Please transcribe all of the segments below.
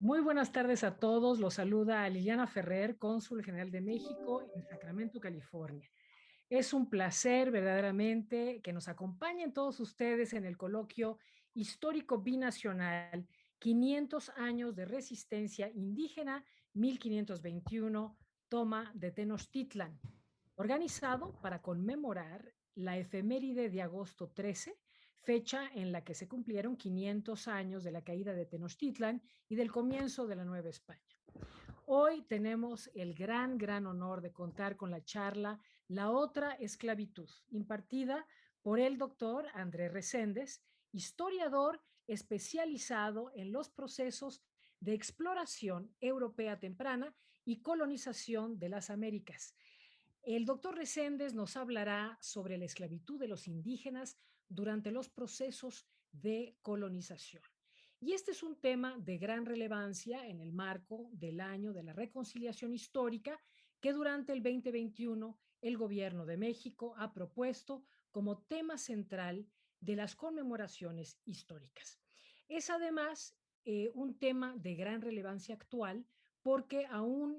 Muy buenas tardes a todos. Los saluda Liliana Ferrer, cónsul general de México en Sacramento, California. Es un placer verdaderamente que nos acompañen todos ustedes en el coloquio histórico binacional 500 años de resistencia indígena 1521, toma de Tenochtitlan, organizado para conmemorar la efeméride de agosto 13, fecha en la que se cumplieron 500 años de la caída de Tenochtitlan y del comienzo de la Nueva España. Hoy tenemos el gran honor de contar con la charla La otra esclavitud, impartida por el doctor Andrés Reséndez, historiador especializado en los procesos de exploración europea temprana y colonización de las Américas. El doctor Reséndez nos hablará sobre la esclavitud de los indígenas durante los procesos de colonización. Y este es un tema de gran relevancia en el marco del año de la reconciliación histórica que durante el 2021 el gobierno de México ha propuesto como tema central de las conmemoraciones históricas. Es además un tema de gran relevancia actual porque aún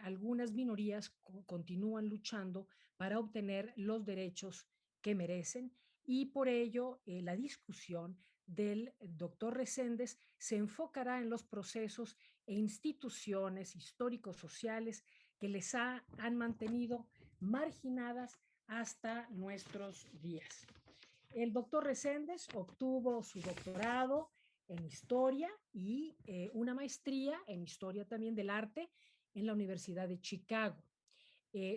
algunas minorías continúan luchando para obtener los derechos que merecen y por ello la discusión del doctor Reséndez se enfocará en los procesos e instituciones históricos sociales que les han mantenido marginadas hasta nuestros días. El doctor Reséndez obtuvo su doctorado en historia y una maestría en historia también del arte en la Universidad de Chicago.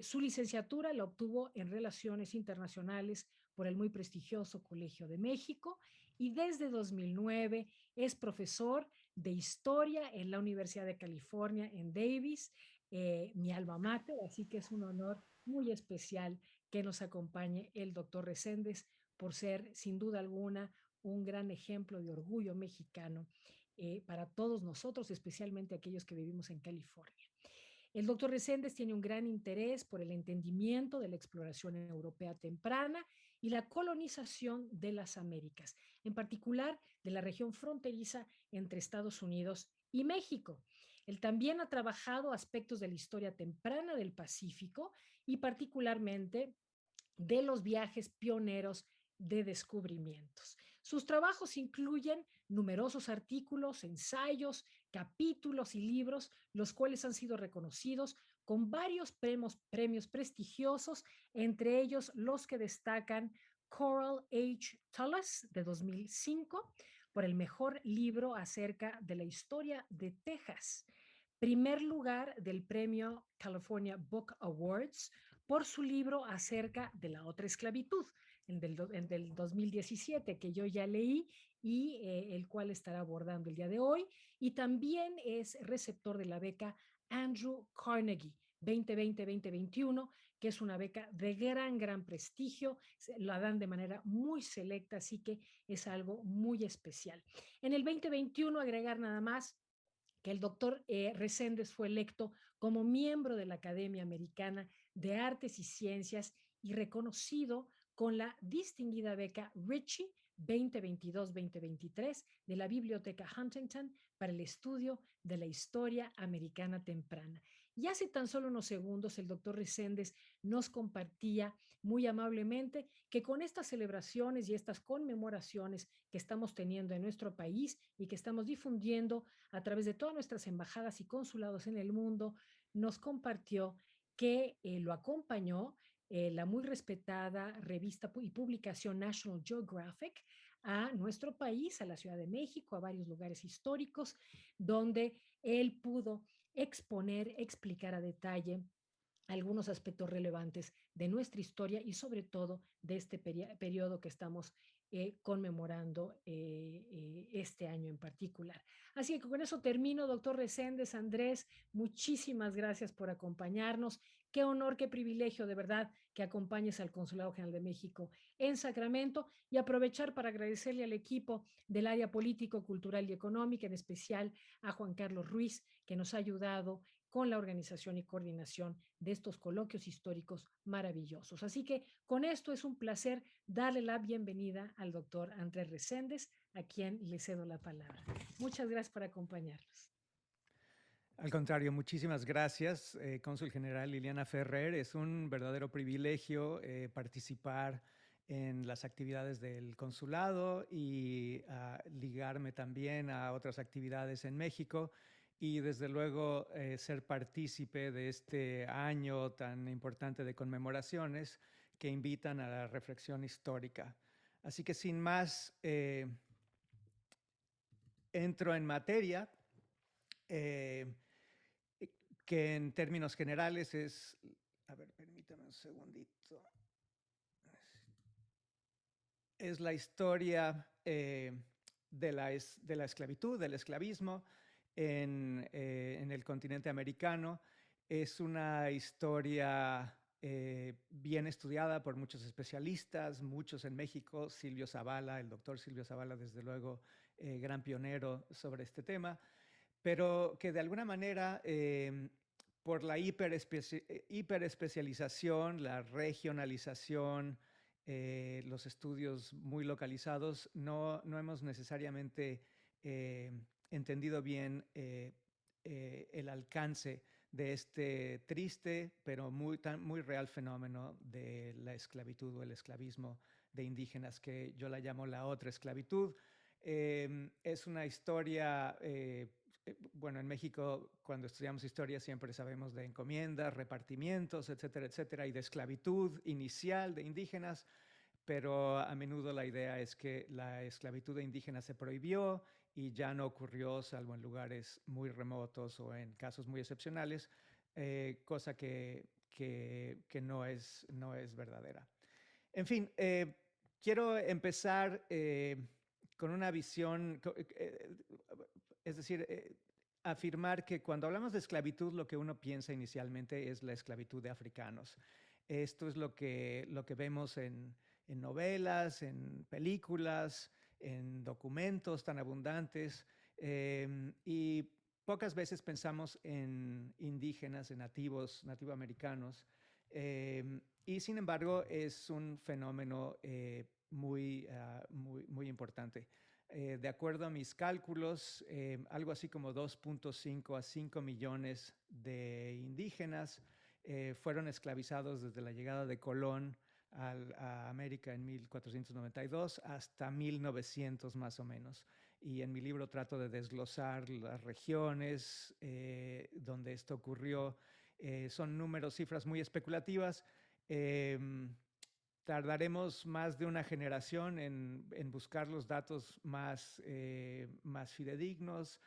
Su licenciatura la obtuvo en Relaciones Internacionales por el muy prestigioso Colegio de México y desde 2009 es profesor de Historia en la Universidad de California en Davis, mi alma mater, así que es un honor muy especial que nos acompañe el doctor Reséndez por ser sin duda alguna un gran ejemplo de orgullo mexicano para todos nosotros, especialmente aquellos que vivimos en California. El doctor Reséndez tiene un gran interés por el entendimiento de la exploración europea temprana y la colonización de las Américas, en particular de la región fronteriza entre Estados Unidos y México. Él también ha trabajado aspectos de la historia temprana del Pacífico y particularmente de los viajes pioneros de descubrimientos. Sus trabajos incluyen numerosos artículos, ensayos, capítulos y libros, los cuales han sido reconocidos con varios premios prestigiosos, entre ellos los que destacan Coral H. Tullis de 2005 por el mejor libro acerca de la historia de Texas. Primer lugar del premio California Book Awards por su libro acerca de la otra esclavitud, en del 2017, que yo ya leí y el cual estará abordando el día de hoy. Y también es receptor de la beca Andrew Carnegie 2020-2021, que es una beca de gran prestigio, la dan de manera muy selecta, así que es algo muy especial. En el 2021, agregar nada más que el doctor Reséndez fue electo como miembro de la Academia Americana de Artes y Ciencias y reconocido con la distinguida beca Ritchie 2022-2023 de la Biblioteca Huntington para el estudio de la historia americana temprana. Y hace tan solo unos segundos el doctor Reséndez nos compartía muy amablemente que con estas celebraciones y estas conmemoraciones que estamos teniendo en nuestro país y que estamos difundiendo a través de todas nuestras embajadas y consulados en el mundo, nos compartió que lo acompañó la muy respetada revista y publicación National Geographic a nuestro país, a la Ciudad de México, a varios lugares históricos, donde él pudo exponer, explicar a detalle algunos aspectos relevantes de nuestra historia y sobre todo de este periodo que estamos conmemorando este año en particular. Así que con eso termino, doctor Reséndez, Andrés, muchísimas gracias por acompañarnos. Qué honor, qué privilegio de verdad que acompañes al Consulado General de México en Sacramento y aprovechar para agradecerle al equipo del área político, cultural y económica, en especial a Juan Carlos Ruiz, que nos ha ayudado con la organización y coordinación de estos coloquios históricos maravillosos. Así que con esto es un placer darle la bienvenida al doctor Andrés Reséndez, a quien le cedo la palabra. Muchas gracias por acompañarnos. Al contrario, muchísimas gracias, Cónsul General Liliana Ferrer. Es un verdadero privilegio participar en las actividades del consulado y ligarme también a otras actividades en México y desde luego ser partícipe de este año tan importante de conmemoraciones que invitan a la reflexión histórica. Así que sin más, entro en materia. Eh, que en términos generales es, a ver, permítame un segundito, es la historia de la esclavitud, del esclavismo en el continente americano. Es una historia bien estudiada por muchos especialistas, muchos en México. Silvio Zavala, el doctor Silvio Zavala, desde luego, gran pionero sobre este tema, pero que de alguna manera, por la hiperespecialización, la regionalización, los estudios muy localizados, no hemos necesariamente eh, entendido bien el alcance de este triste, pero muy real fenómeno de la esclavitud o el esclavismo de indígenas, que yo la llamo la otra esclavitud. Es una historia bueno, en México, cuando estudiamos historia, siempre sabemos de encomiendas, repartimientos, etcétera, etcétera, y de esclavitud inicial de indígenas, pero a menudo la idea es que la esclavitud de indígenas se prohibió y ya no ocurrió, salvo en lugares muy remotos o en casos muy excepcionales, cosa que no es verdadera. En fin, quiero empezar con una visión, es decir, afirmar que cuando hablamos de esclavitud, lo que uno piensa inicialmente es la esclavitud de africanos. Esto es lo que vemos en novelas, en películas, en documentos tan abundantes, y pocas veces pensamos en indígenas, en nativos, nativoamericanos, y sin embargo es un fenómeno muy importante. De acuerdo a mis cálculos, algo así como 2.5 a 5 millones de indígenas fueron esclavizados desde la llegada de Colón a América en 1492 hasta 1900 más o menos. Y en mi libro trato de desglosar las regiones donde esto ocurrió. Son números, cifras muy especulativas. Eh, Tardaremos más de una generación en buscar los datos más fidedignos.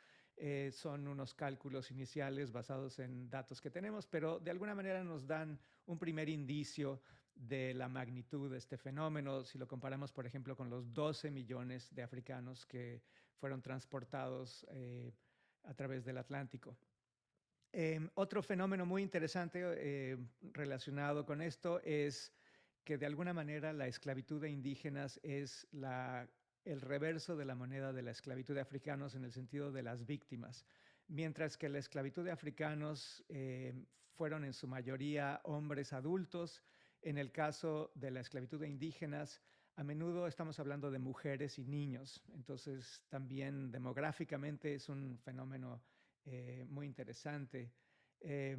Son unos cálculos iniciales basados en datos que tenemos, pero de alguna manera nos dan un primer indicio de la magnitud de este fenómeno, si lo comparamos, por ejemplo, con los 12 millones de africanos que fueron transportados a través del Atlántico. Otro fenómeno muy interesante relacionado con esto es que de alguna manera la esclavitud de indígenas es el reverso de la moneda de la esclavitud de africanos en el sentido de las víctimas. Mientras que la esclavitud de africanos fueron en su mayoría hombres adultos, en el caso de la esclavitud de indígenas, a menudo estamos hablando de mujeres y niños. Entonces, también demográficamente es un fenómeno muy interesante. Eh,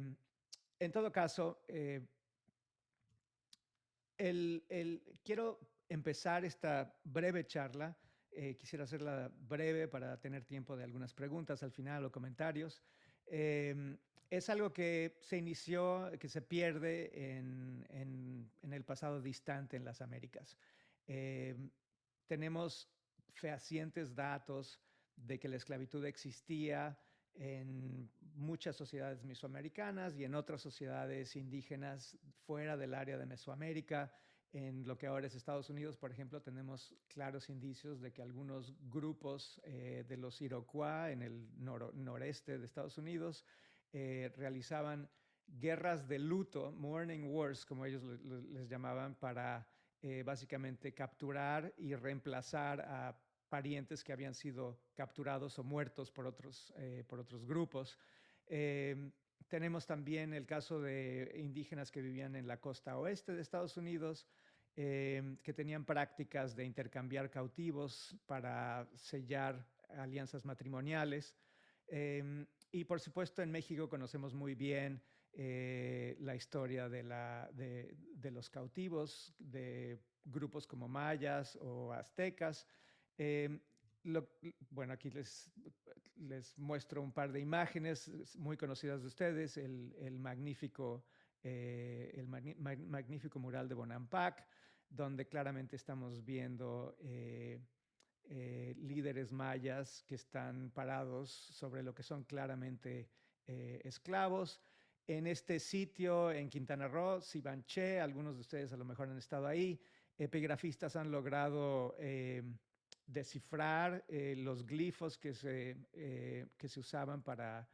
en todo caso, quiero empezar esta breve charla. Quisiera hacerla breve para tener tiempo de algunas preguntas al final o comentarios. Es algo que se inició, que se pierde en el pasado distante en las Américas. Eh, Tenemos fehacientes datos de que la esclavitud existía en muchas sociedades mesoamericanas y en otras sociedades indígenas fuera del área de Mesoamérica. En lo que ahora es Estados Unidos, por ejemplo, tenemos claros indicios de que algunos grupos de los Iroquois en el noreste de Estados Unidos realizaban guerras de luto, mourning wars, como ellos les llamaban, para básicamente capturar y reemplazar a parientes que habían sido capturados o muertos por otros grupos. Tenemos también el caso de indígenas que vivían en la costa oeste de Estados Unidos, que tenían prácticas de intercambiar cautivos para sellar alianzas matrimoniales. Y por supuesto en México conocemos muy bien la historia de los cautivos, de grupos como mayas o aztecas. Eh, lo, bueno, aquí les muestro un par de imágenes muy conocidas de ustedes, magnífico mural de Bonampak, donde claramente estamos viendo líderes mayas que están parados sobre lo que son claramente esclavos. En este sitio, en Quintana Roo, Sibanché, algunos de ustedes a lo mejor han estado ahí, epigrafistas han logrado descifrar los glifos que se usaban para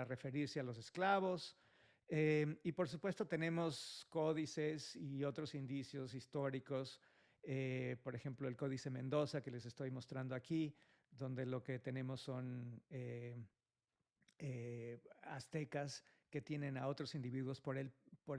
referirse a los esclavos. Y por supuesto tenemos códices y otros indicios históricos, por ejemplo el Códice Mendoza que les estoy mostrando aquí, donde lo que tenemos son aztecas que tienen a otros individuos por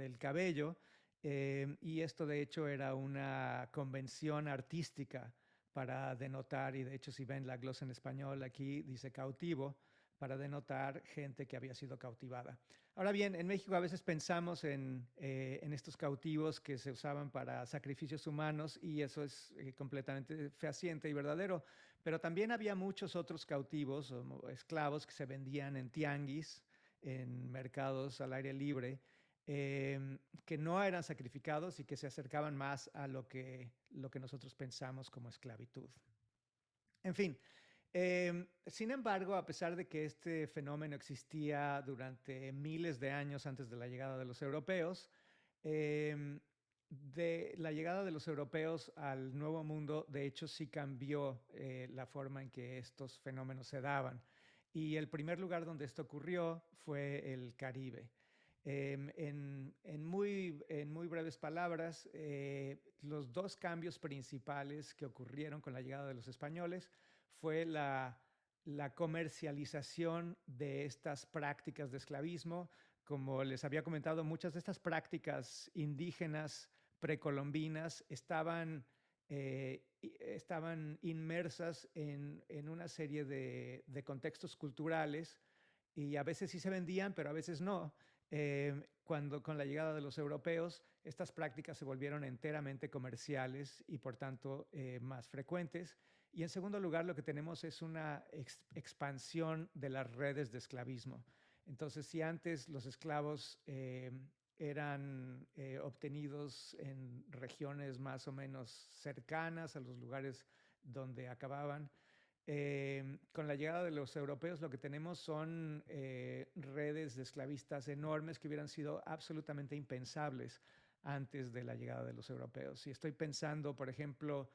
el cabello. Y esto de hecho era una convención artística para denotar, y de hecho si ven la glosa en español aquí dice cautivo, para denotar gente que había sido cautivada. Ahora bien, en México a veces pensamos en estos cautivos que se usaban para sacrificios humanos y eso es completamente fehaciente y verdadero, pero también había muchos otros cautivos o esclavos que se vendían en tianguis, en mercados al aire libre, que no eran sacrificados y que se acercaban más a lo que nosotros pensamos como esclavitud. En fin, sin embargo, a pesar de que este fenómeno existía durante miles de años antes de la llegada de los europeos, de la llegada de los europeos al Nuevo Mundo, de hecho, sí cambió la forma en que estos fenómenos se daban. Y el primer lugar donde esto ocurrió fue el Caribe. En muy breves palabras, los dos cambios principales que ocurrieron con la llegada de los españoles fue la comercialización de estas prácticas de esclavismo. Como les había comentado, muchas de estas prácticas indígenas precolombinas estaban inmersas en una serie de contextos culturales y a veces sí se vendían, pero a veces no. Cuando con la llegada de los europeos, estas prácticas se volvieron enteramente comerciales y por tanto más frecuentes. Y en segundo lugar, lo que tenemos es una expansión de las redes de esclavismo. Entonces, si antes los esclavos eran obtenidos en regiones más o menos cercanas a los lugares donde acababan, con la llegada de los europeos lo que tenemos son redes de esclavistas enormes que hubieran sido absolutamente impensables antes de la llegada de los europeos. Y estoy pensando, por ejemplo,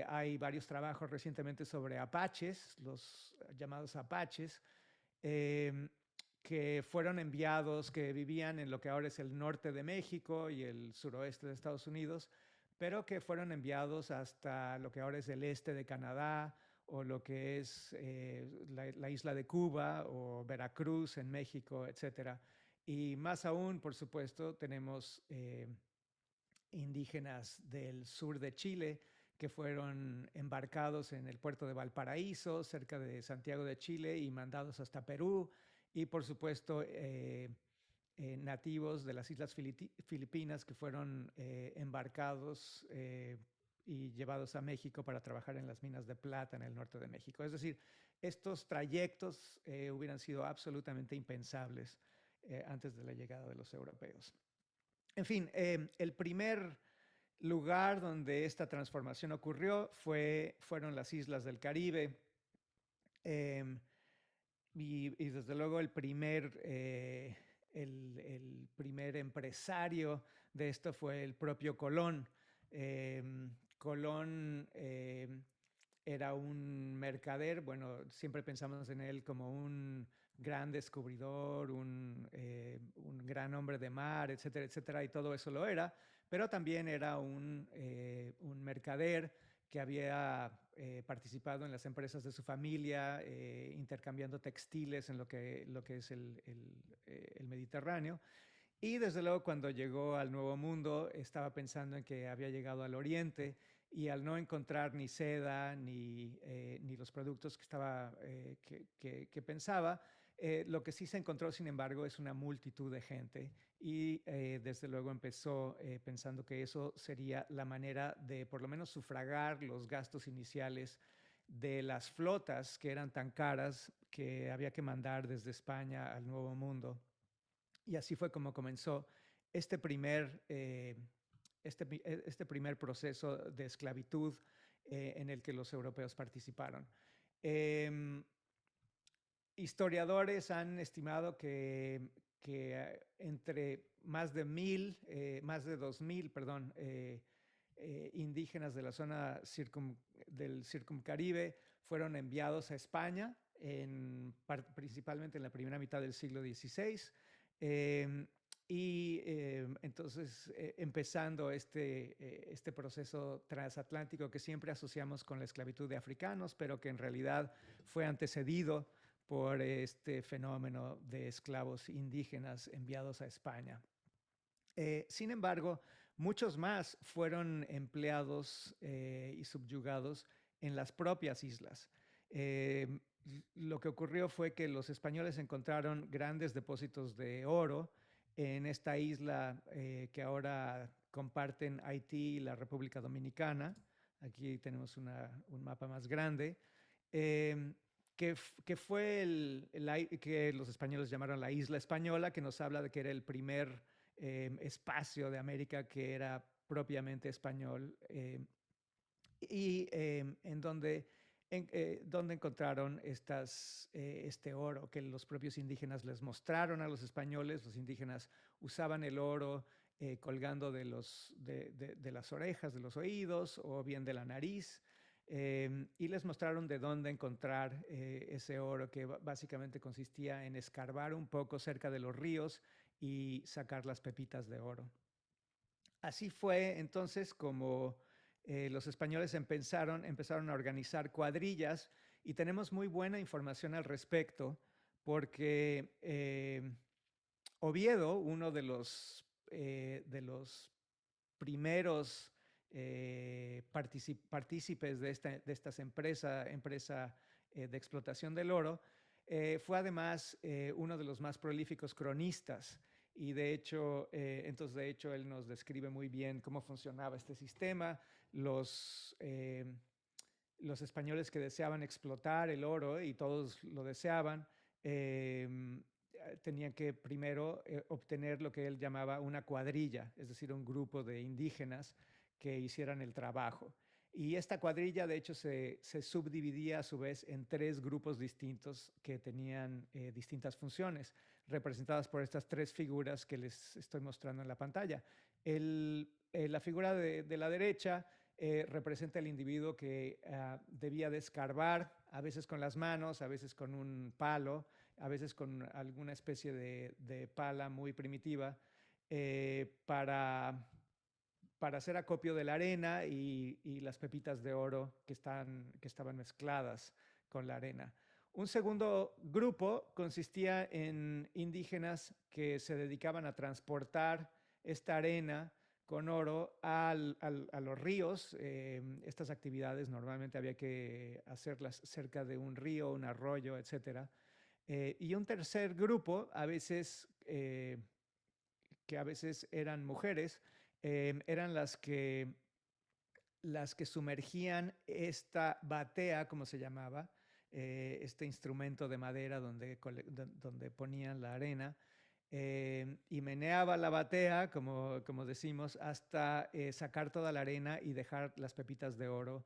hay varios trabajos recientemente sobre apaches, los llamados apaches, eh, que fueron enviados, que vivían en lo que ahora es el norte de México y el suroeste de Estados Unidos, pero que fueron enviados hasta lo que ahora es el este de Canadá o lo que es la isla de Cuba o Veracruz en México, etcétera. Y más aún, por supuesto, tenemos indígenas del sur de Chile que fueron embarcados en el puerto de Valparaíso, cerca de Santiago de Chile, y mandados hasta Perú. Y por supuesto, nativos de las Islas Filipinas que fueron embarcados y llevados a México para trabajar en las minas de plata en el norte de México. Es decir, estos trayectos hubieran sido absolutamente impensables antes de la llegada de los europeos. En fin, el primer lugar donde esta transformación ocurrió fueron las islas del Caribe. Eh, y desde luego el primer empresario de esto fue el propio Colón. Eh, Colón era un mercader, bueno, siempre pensamos en él como un gran descubridor, un gran hombre de mar, etcétera, etcétera, y todo eso lo era, pero también era un mercader que había participado en las empresas de su familia, intercambiando textiles en lo que es el Mediterráneo. Y desde luego cuando llegó al Nuevo Mundo estaba pensando en que había llegado al Oriente y al no encontrar ni seda ni los productos que pensaba, Lo que sí se encontró, sin embargo, es una multitud de gente y desde luego empezó pensando que eso sería la manera de por lo menos sufragar los gastos iniciales de las flotas que eran tan caras que había que mandar desde España al Nuevo Mundo. Y así fue como comenzó este primer, este primer proceso de esclavitud en el que los europeos participaron. Eh, Historiadores han estimado que entre más de 1000, más de 2000, perdón, indígenas de la zona del Circumcaribe fueron enviados a España, principalmente en la primera mitad del siglo XVI. Eh, entonces, empezando este proceso transatlántico que siempre asociamos con la esclavitud de africanos, pero que en realidad fue antecedido por este fenómeno de esclavos indígenas enviados a España. Sin embargo, muchos más fueron empleados y subyugados en las propias islas. Eh, lo que ocurrió fue que los españoles encontraron grandes depósitos de oro en esta isla que ahora comparten Haití y la República Dominicana. Aquí tenemos un mapa más grande. Eh, que fue que los españoles llamaron la Isla Española, que nos habla de que era el primer espacio de América que era propiamente español y en donde encontraron este oro que los propios indígenas les mostraron a los españoles. Los indígenas usaban el oro colgando de las orejas, de los oídos o bien de la nariz. Y les mostraron de dónde encontrar ese oro que básicamente consistía en escarbar un poco cerca de los ríos y sacar las pepitas de oro. Así fue entonces como los españoles empezaron a organizar cuadrillas y tenemos muy buena información al respecto porque Oviedo, uno de los primeros partícipes de esta empresa de explotación del oro, fue además uno de los más prolíficos cronistas. Y entonces de hecho él nos describe muy bien cómo funcionaba este sistema, los, eh, los españoles que deseaban explotar el oro, y todos lo deseaban, tenían que primero obtener lo que él llamaba una cuadrilla, es decir, un grupo de indígenas que hicieran el trabajo. Y esta cuadrilla, de hecho, se subdividía a su vez en tres grupos distintos que tenían distintas funciones, representadas por estas tres figuras que les estoy mostrando en la pantalla. La figura de la derecha representa el individuo que debía de escarbar, a veces con las manos, a veces con un palo, a veces con alguna especie de pala muy primitiva, para hacer acopio de la arena y las pepitas de oro que estaban mezcladas con la arena. Un segundo grupo consistía en indígenas que se dedicaban a transportar esta arena con oro a los ríos. Estas actividades normalmente había que hacerlas cerca de un río, un arroyo, etc. Y un tercer grupo, que a veces eran mujeres, eran las que sumergían esta batea, como se llamaba, este instrumento de madera donde ponían la arena, y meneaba la batea, como decimos, hasta sacar toda la arena y dejar las pepitas de oro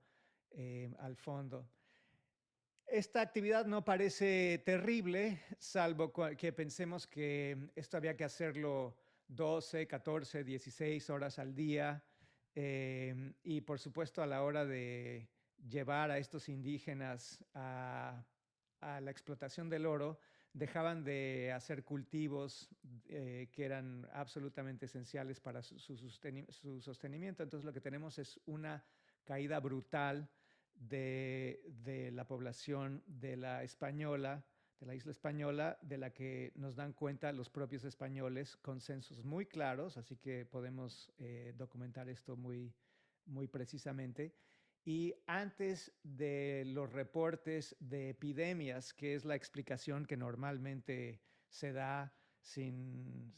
al fondo. Esta actividad no parece terrible, salvo que pensemos que esto había que hacerlo 12, 14, 16 horas al día. Y por supuesto, a la hora de llevar a estos indígenas a la explotación del oro, dejaban de hacer cultivos que eran absolutamente esenciales para su sostenimiento. Entonces lo que tenemos es una caída brutal de la población de la Española, de la isla Española, de la que nos dan cuenta los propios españoles con censos muy claros, así que podemos documentar esto muy precisamente. y antes de los reportes de epidemias, que es la explicación que normalmente se da sin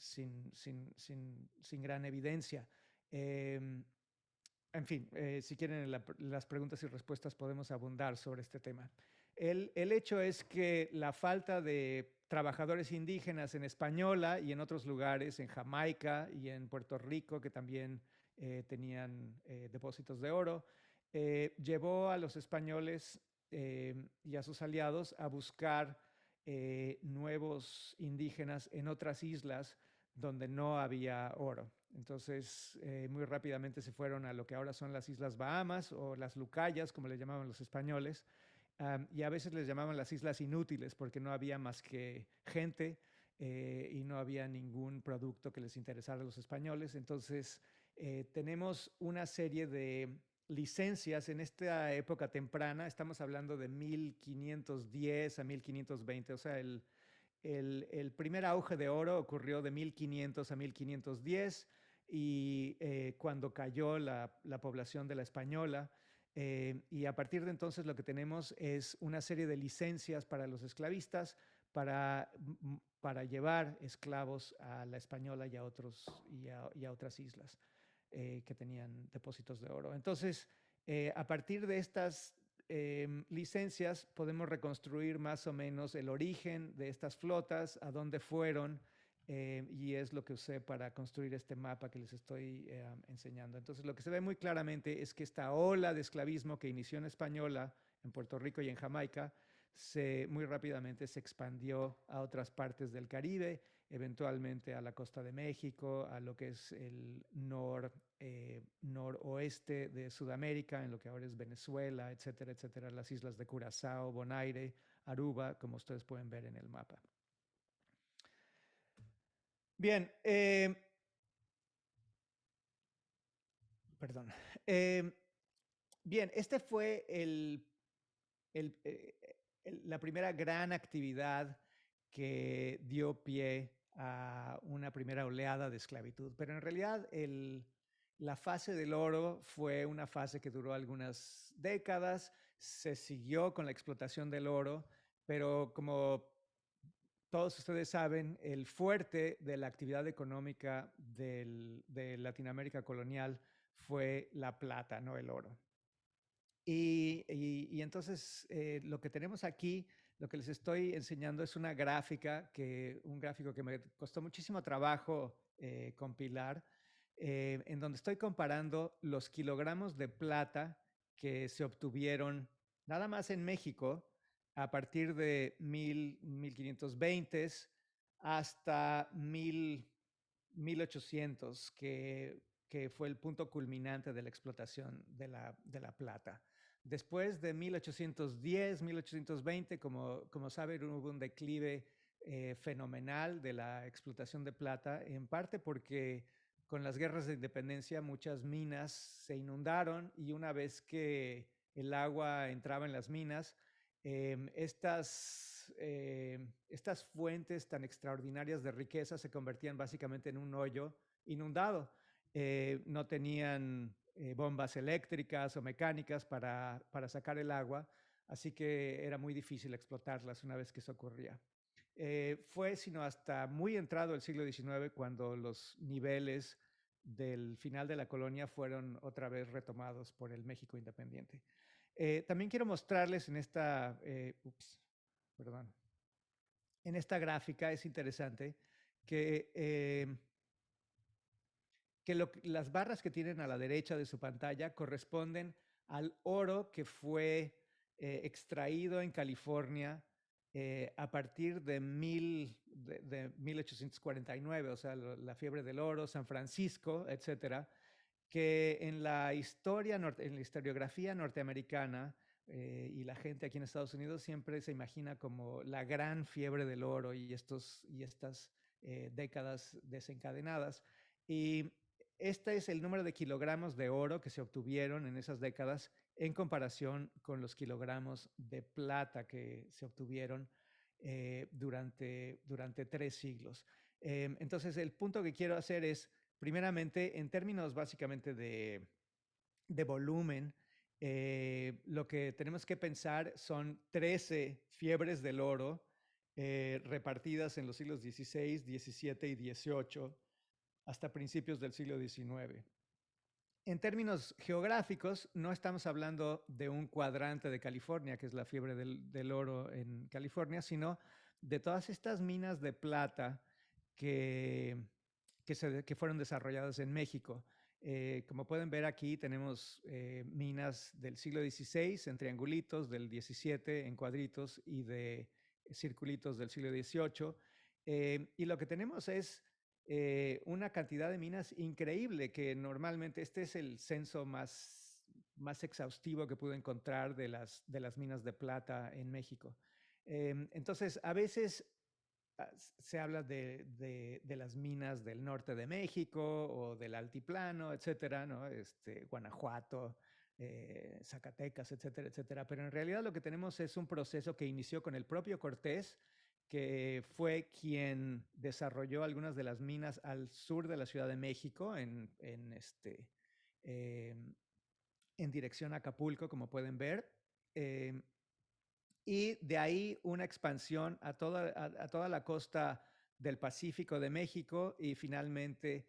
gran evidencia. Eh, en fin, si quieren las preguntas y respuestas podemos abundar sobre este tema. El hecho es que la falta de trabajadores indígenas en Española y en otros lugares, en Jamaica y en Puerto Rico, que también tenían depósitos de oro, llevó a los españoles y a sus aliados a buscar nuevos indígenas en otras islas donde no había oro. Entonces, muy rápidamente se fueron a lo que ahora son las Islas Bahamas o las Lucayas, como le llamaban los españoles, y a veces les llamaban las Islas Inútiles porque no había más que gente y no había ningún producto que les interesara a los españoles. Entonces, tenemos una serie de licencias en esta época temprana, estamos hablando de 1510 a 1520, o sea, el primer auge de oro ocurrió de 1500 a 1510 y cuando cayó la población de la española. Y a partir de entonces lo que tenemos es una serie de licencias para los esclavistas para llevar esclavos a la española y a otras islas que tenían depósitos de oro. Entonces, a partir de estas licencias podemos reconstruir más o menos el origen de estas flotas, a dónde fueron, y es lo que usé para construir este mapa que les estoy enseñando. Entonces, lo que se ve muy claramente es que esta ola de esclavismo que inició en Española, en Puerto Rico y en Jamaica, muy rápidamente se expandió a otras partes del Caribe, eventualmente a la costa de México, a lo que es el noroeste de Sudamérica, en lo que ahora es Venezuela, etcétera, etcétera, las islas de Curazao, Bonaire, Aruba, como ustedes pueden ver en el mapa. Bien, perdón. Eh, bien, este fue la primera gran actividad que dio pie a una primera oleada de esclavitud. Pero en realidad la fase del oro fue una fase que duró algunas décadas, se siguió con la explotación del oro, pero como todos ustedes saben, el fuerte de la actividad económica de Latinoamérica colonial fue la plata, no el oro. Y entonces lo que tenemos aquí, lo que les estoy enseñando es una gráfica, un gráfico que me costó muchísimo trabajo compilar, en donde estoy comparando los kilogramos de plata que se obtuvieron nada más en México a partir de 1520 hasta 1800, que fue el punto culminante de la explotación de la plata. Después de 1810, 1820, como saben, hubo un declive fenomenal de la explotación de plata, en parte porque con las guerras de independencia muchas minas se inundaron y una vez que el agua entraba en las minas, estas fuentes tan extraordinarias de riqueza se convertían básicamente en un hoyo inundado. No tenían bombas eléctricas o mecánicas para sacar el agua, así que era muy difícil explotarlas una vez que eso ocurría. Fue sino hasta muy entrado el siglo XIX cuando los niveles del final de la colonia fueron otra vez retomados por el México independiente. También quiero mostrarles perdón, en esta gráfica es interesante que las barras que tienen a la derecha de su pantalla corresponden al oro que fue extraído en California a partir de 1849, o sea, la fiebre del oro, San Francisco, etcétera, que en la historiografía norteamericana y la gente aquí en Estados Unidos siempre se imagina como la gran fiebre del oro y estas décadas desencadenadas. Y este es el número de kilogramos de oro que se obtuvieron en esas décadas en comparación con los kilogramos de plata que se obtuvieron durante 3 siglos. Entonces, el punto que quiero hacer es, primeramente, en términos básicamente de volumen, Lo que tenemos que pensar son 13 fiebres del oro repartidas en los siglos XVI, XVII y XVIII hasta principios del siglo XIX. En términos geográficos, no estamos hablando de un cuadrante de California, que es la fiebre del oro en California, sino de todas estas minas de plata que, que fueron desarrolladas en México. Como pueden ver aquí, tenemos minas del siglo XVI en triangulitos, del XVII en cuadritos y de circulitos del siglo XVIII. Y lo que tenemos es una cantidad de minas increíble que normalmente este es el censo más exhaustivo que pude encontrar de las minas de plata en México. Entonces, a veces se habla de las minas del norte de México o del altiplano, etcétera, ¿no? Guanajuato, Zacatecas, etcétera, etcétera. Pero en realidad lo que tenemos es un proceso que inició con el propio Cortés, que fue quien desarrolló algunas de las minas al sur de la Ciudad de México, eh, en dirección a Acapulco, como pueden ver. Eh, y de ahí una expansión a toda la costa del Pacífico de México y finalmente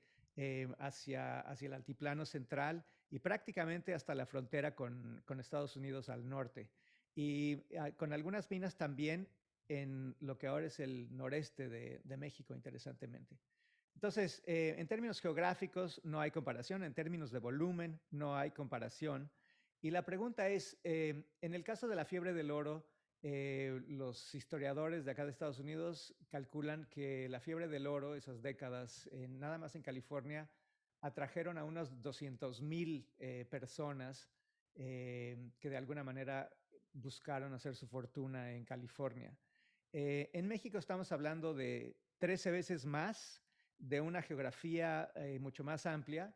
hacia el altiplano central y prácticamente hasta la frontera con Estados Unidos al norte. Y con algunas minas también en lo que ahora es el noreste de México, interesantemente. Entonces, en términos geográficos no hay comparación, en términos de volumen no hay comparación. Y la pregunta es, en el caso de la fiebre del oro, los historiadores de acá de Estados Unidos calculan que la fiebre del oro, esas décadas, nada más en California, atrajeron a unos 200,000 personas que de alguna manera buscaron hacer su fortuna en California. En México estamos hablando de 13 veces más, de una geografía mucho más amplia,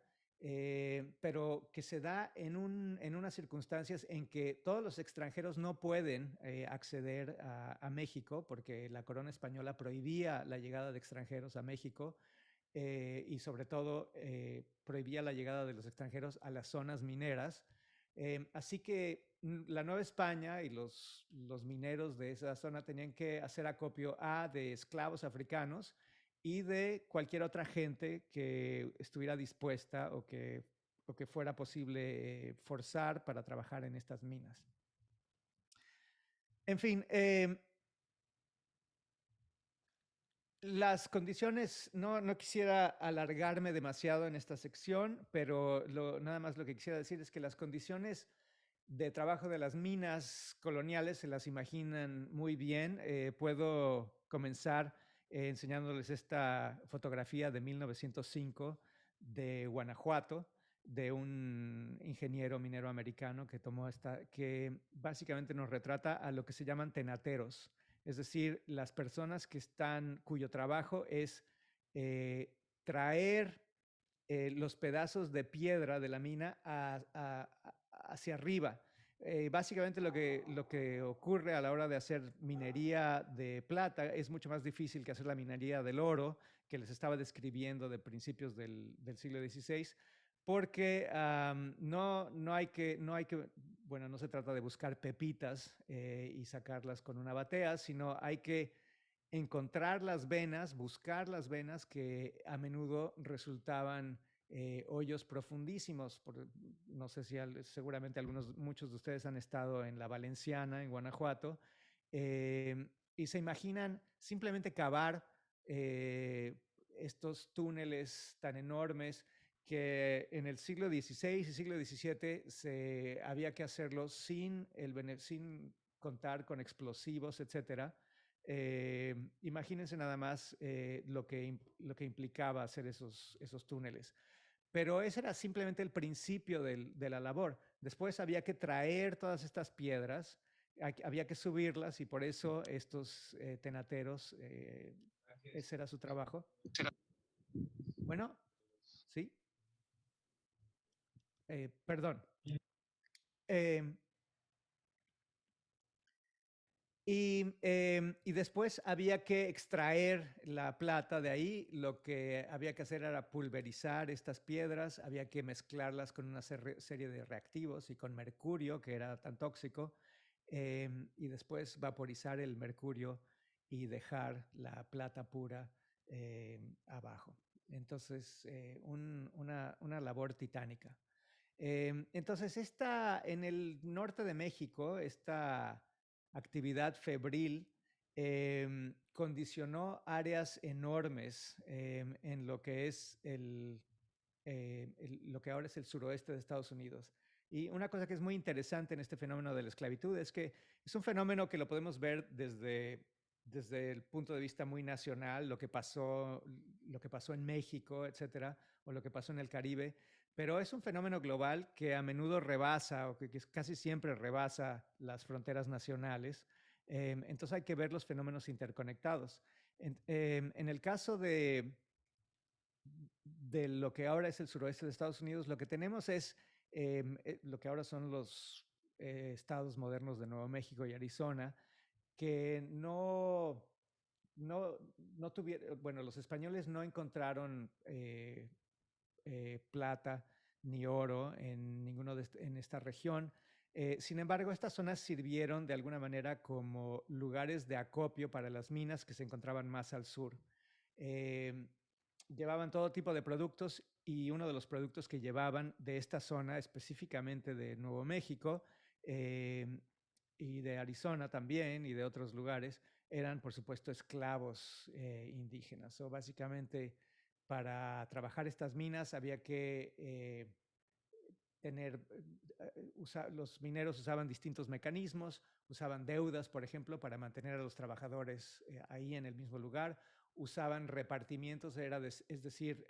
pero que se da en unas circunstancias en que todos los extranjeros no pueden acceder a México porque la corona española prohibía la llegada de extranjeros a México y sobre todo prohibía la llegada de los extranjeros a las zonas mineras. Así que la Nueva España y los mineros de esa zona tenían que hacer acopio de esclavos africanos y de cualquier otra gente que estuviera dispuesta o que fuera posible forzar para trabajar en estas minas. En fin, las condiciones, no quisiera alargarme demasiado en esta sección, pero nada más lo que quisiera decir es que las condiciones de trabajo de las minas coloniales se las imaginan muy bien. Puedo comenzar enseñándoles esta fotografía de 1905 de Guanajuato, de un ingeniero minero americano que tomó que básicamente nos retrata a lo que se llaman tenateros, es decir, las personas cuyo trabajo es traer los pedazos de piedra de la mina hacia arriba. Básicamente lo que ocurre a la hora de hacer minería de plata es mucho más difícil que hacer la minería del oro, que les estaba describiendo de principios del siglo XVI, porque bueno, no se trata de buscar pepitas y sacarlas con una batea, sino hay que encontrar las venas, buscar las venas que a menudo resultaban hoyos profundísimos. No sé si seguramente muchos de ustedes han estado en la Valenciana, en Guanajuato, y se imaginan simplemente cavar estos túneles tan enormes que en el siglo XVI y siglo XVII había que hacerlo sin contar con explosivos, etcétera. Imagínense nada más lo que implicaba hacer esos túneles. Pero ese era simplemente el principio de la labor. Después había que traer todas estas piedras, había que subirlas y por eso estos tenateros, ese era su trabajo. Bueno, sí, perdón. Eh, Y después había que extraer la plata de ahí. Lo que había que hacer era pulverizar estas piedras, había que mezclarlas con una serie de reactivos y con mercurio, que era tan tóxico, y después vaporizar el mercurio y dejar la plata pura abajo. Entonces, una labor titánica. Entonces, en el norte de México, esta actividad febril condicionó áreas enormes en lo que es lo que ahora es el suroeste de Estados Unidos. Y una cosa que es muy interesante en este fenómeno de la esclavitud es que es un fenómeno que lo podemos ver desde el punto de vista muy nacional, lo que pasó en México, etcétera, o lo que pasó en el Caribe, pero es un fenómeno global que a menudo rebasa o que casi siempre rebasa las fronteras nacionales. Entonces hay que ver los fenómenos interconectados. En el caso de lo que ahora es el suroeste de Estados Unidos, lo que tenemos es lo que ahora son los estados modernos de Nuevo México y Arizona, que no, no tuvieron, bueno, los españoles no encontraron plata ni oro en ninguno en esta región. Sin embargo, estas zonas sirvieron de alguna manera como lugares de acopio para las minas que se encontraban más al sur. Eh, Llevaban todo tipo de productos y uno de los productos que llevaban de esta zona, específicamente de Nuevo México eh, y de Arizona también y de otros lugares, eran por supuesto esclavos indígenas. O básicamente para trabajar estas minas había que tener, los mineros usaban distintos mecanismos, usaban deudas, por ejemplo, para mantener a los trabajadores ahí en el mismo lugar, usaban repartimientos, es decir,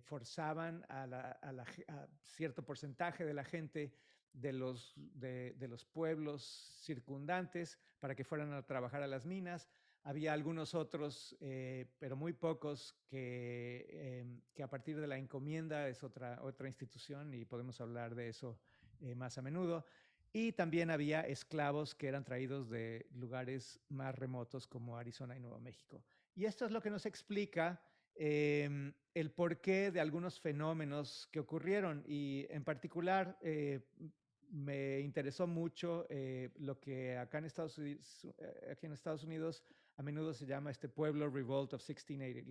forzaban a cierto porcentaje de la gente de los pueblos circundantes para que fueran a trabajar a las minas. Había algunos otros, pero muy pocos, que a partir de la encomienda es otra institución y podemos hablar de eso más a menudo. Y también había esclavos que eran traídos de lugares más remotos como Arizona y Nuevo México. Y esto es lo que nos explica el porqué de algunos fenómenos que ocurrieron. Y en particular, me interesó mucho lo que aquí en Estados Unidos a menudo se llama este pueblo Revolt of 1680,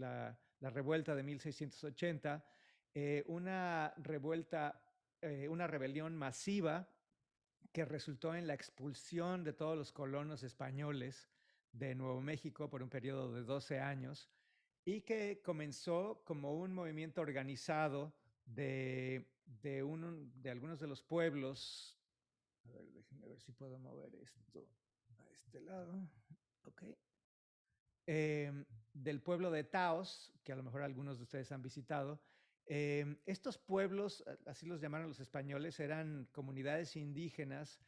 la revuelta de 1680, una rebelión masiva que resultó en la expulsión de todos los colonos españoles de Nuevo México por un periodo de 12 años y que comenzó como un movimiento organizado de algunos de los pueblos. A ver, déjenme ver si puedo mover esto a este lado. Ok. Del pueblo de Taos, que a lo mejor algunos de ustedes han visitado. Estos pueblos, así los llamaron los españoles, eran comunidades indígenas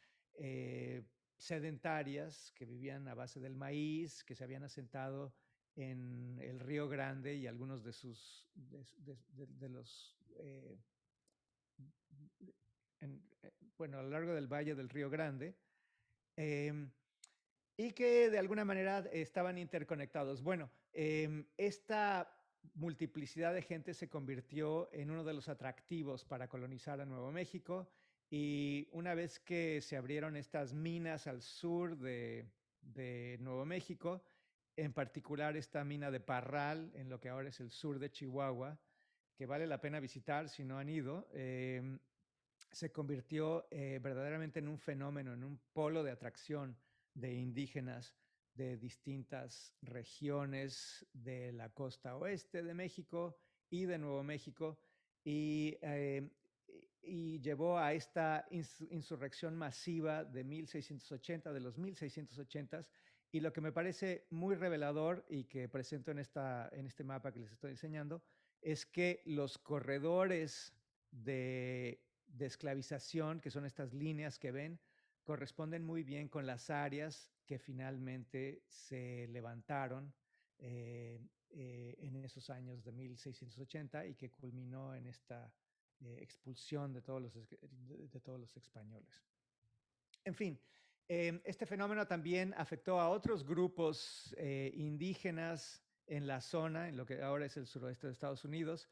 sedentarias que vivían a base del maíz, que se habían asentado en el Río Grande y algunos de los, bueno, a lo largo del valle del Río Grande. Eh, y que de alguna manera estaban interconectados. Bueno, esta multiplicidad de gente se convirtió en uno de los atractivos para colonizar a Nuevo México y una vez que se abrieron estas minas al sur de Nuevo México, en particular esta mina de Parral, en lo que ahora es el sur de Chihuahua, que vale la pena visitar si no han ido, se convirtió verdaderamente en un fenómeno, en un polo de atracción de indígenas de distintas regiones de la costa oeste de México y de Nuevo México y, y llevó a esta insurrección masiva de 1680, de los 1680s, y lo que me parece muy revelador y que presento en este mapa que les estoy enseñando es que los corredores de esclavización, que son estas líneas que ven, corresponden muy bien con las áreas que finalmente se levantaron en esos años de 1680 y que culminó en esta expulsión de todos los españoles. En fin, Este fenómeno también afectó a otros grupos indígenas en la zona, en lo que ahora es el suroeste de Estados Unidos,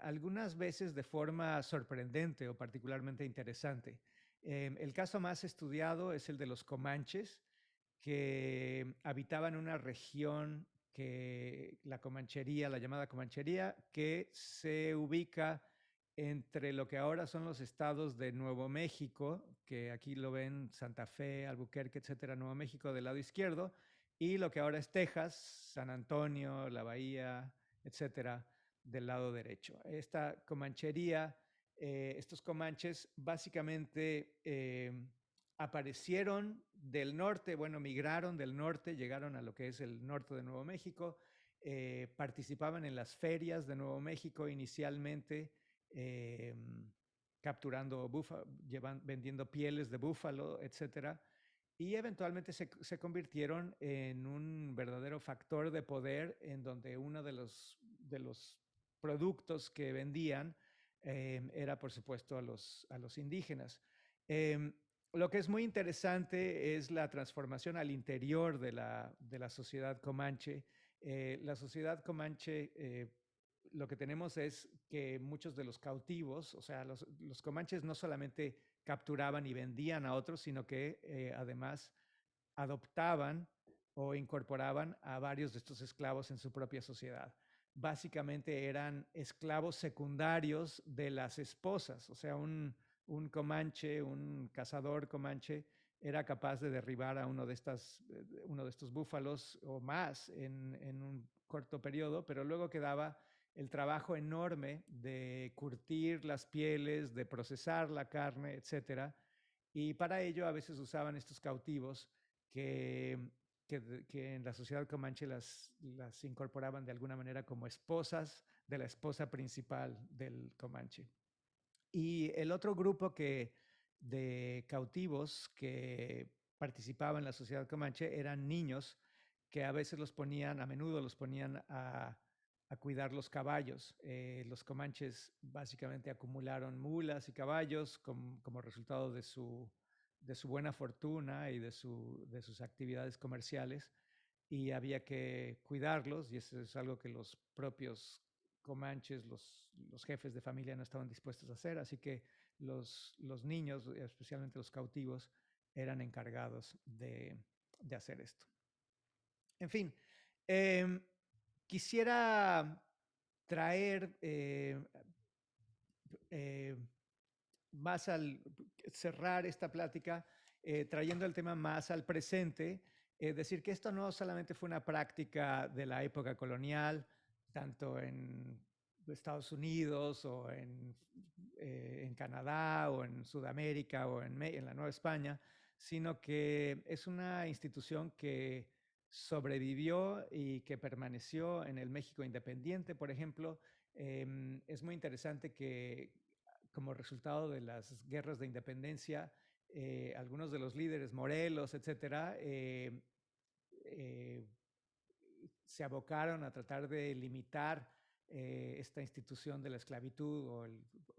algunas veces de forma sorprendente o particularmente interesante. El caso más estudiado es el de los comanches, que habitaban una región que la Comanchería, la llamada Comanchería, que se ubica entre lo que ahora son los estados de Nuevo México, que aquí lo ven Santa Fe, Albuquerque, etcétera, Nuevo México del lado izquierdo, y lo que ahora es Texas, San Antonio, la Bahía, etcétera, del lado derecho. Esta comanchería, estos comanches básicamente aparecieron del norte, bueno, migraron del norte, llegaron a lo que es el norte de Nuevo México, participaban en las ferias de Nuevo México inicialmente, eh, capturando búfalo, vendiendo pieles de búfalo, etcétera, y eventualmente se convirtieron en un verdadero factor de poder en donde uno de los productos que vendían era, por supuesto, a los indígenas. Eh, lo que es muy interesante es la transformación al interior de la sociedad comanche. La sociedad comanche, lo que tenemos es que muchos de los cautivos, o sea, los comanches no solamente capturaban y vendían a otros, sino que además adoptaban o incorporaban a varios de estos esclavos en su propia sociedad. Básicamente eran esclavos secundarios de las esposas, o sea, un comanche, un cazador comanche, era capaz de derribar a uno de estos búfalos o más en un corto periodo, pero luego quedaba el trabajo enorme de curtir las pieles, de procesar la carne, etcétera. Y para ello a veces usaban estos cautivos que, que en la sociedad comanche las incorporaban de alguna manera como esposas de la esposa principal del comanche. Y el otro grupo de cautivos que participaban en la sociedad comanche eran niños que a veces los ponían, a menudo los ponían a cuidar los caballos. Los comanches básicamente acumularon mulas y caballos como resultado de su buena fortuna y de sus actividades comerciales, y había que cuidarlos, y eso es algo que los propios comanches, los jefes de familia no estaban dispuestos a hacer, así que los niños, especialmente los cautivos, eran encargados de hacer esto. En fin, eh, quisiera traer eh, más al cerrar esta plática, trayendo el tema más al presente, decir que esto no solamente fue una práctica de la época colonial, tanto en Estados Unidos o en Canadá o en Sudamérica o en la Nueva España, sino que es una institución que sobrevivió y que permaneció en el México independiente, por ejemplo. Es muy interesante que como resultado de las guerras de independencia, algunos de los líderes, Morelos, etcétera, eh, se abocaron a tratar de limitar esta institución de la esclavitud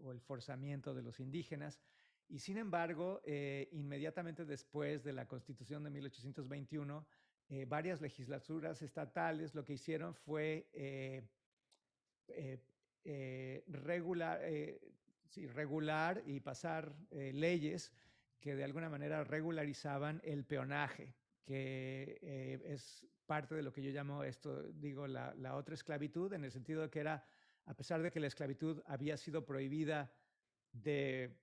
o el forzamiento de los indígenas. Y sin embargo, inmediatamente después de la Constitución de 1821, varias legislaturas estatales lo que hicieron fue eh, regular, sí, regular y pasar leyes que de alguna manera regularizaban el peonaje, que es parte de lo que yo llamo esto, digo, la otra esclavitud, en el sentido de que era, a pesar de que la esclavitud había sido prohibida de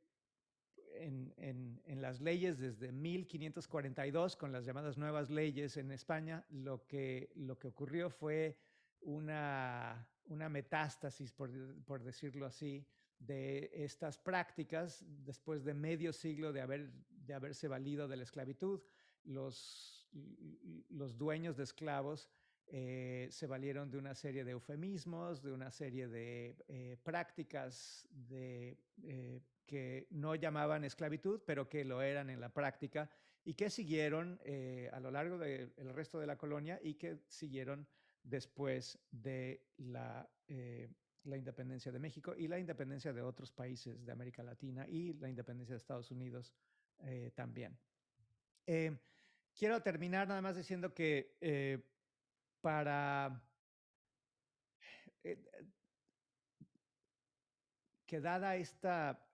en las leyes desde 1542, con las llamadas nuevas leyes en España, lo que ocurrió fue una metástasis, por decirlo así, de estas prácticas después de medio siglo de haberse valido de la esclavitud. Los, los dueños de esclavos se valieron de una serie de eufemismos, de una serie de prácticas que no llamaban esclavitud, pero que lo eran en la práctica y que siguieron a lo largo del resto de la colonia y que siguieron después de la independencia de México y la independencia de otros países de América Latina y la independencia de Estados Unidos también. Eh, Quiero terminar nada más diciendo que para eh, que dada esta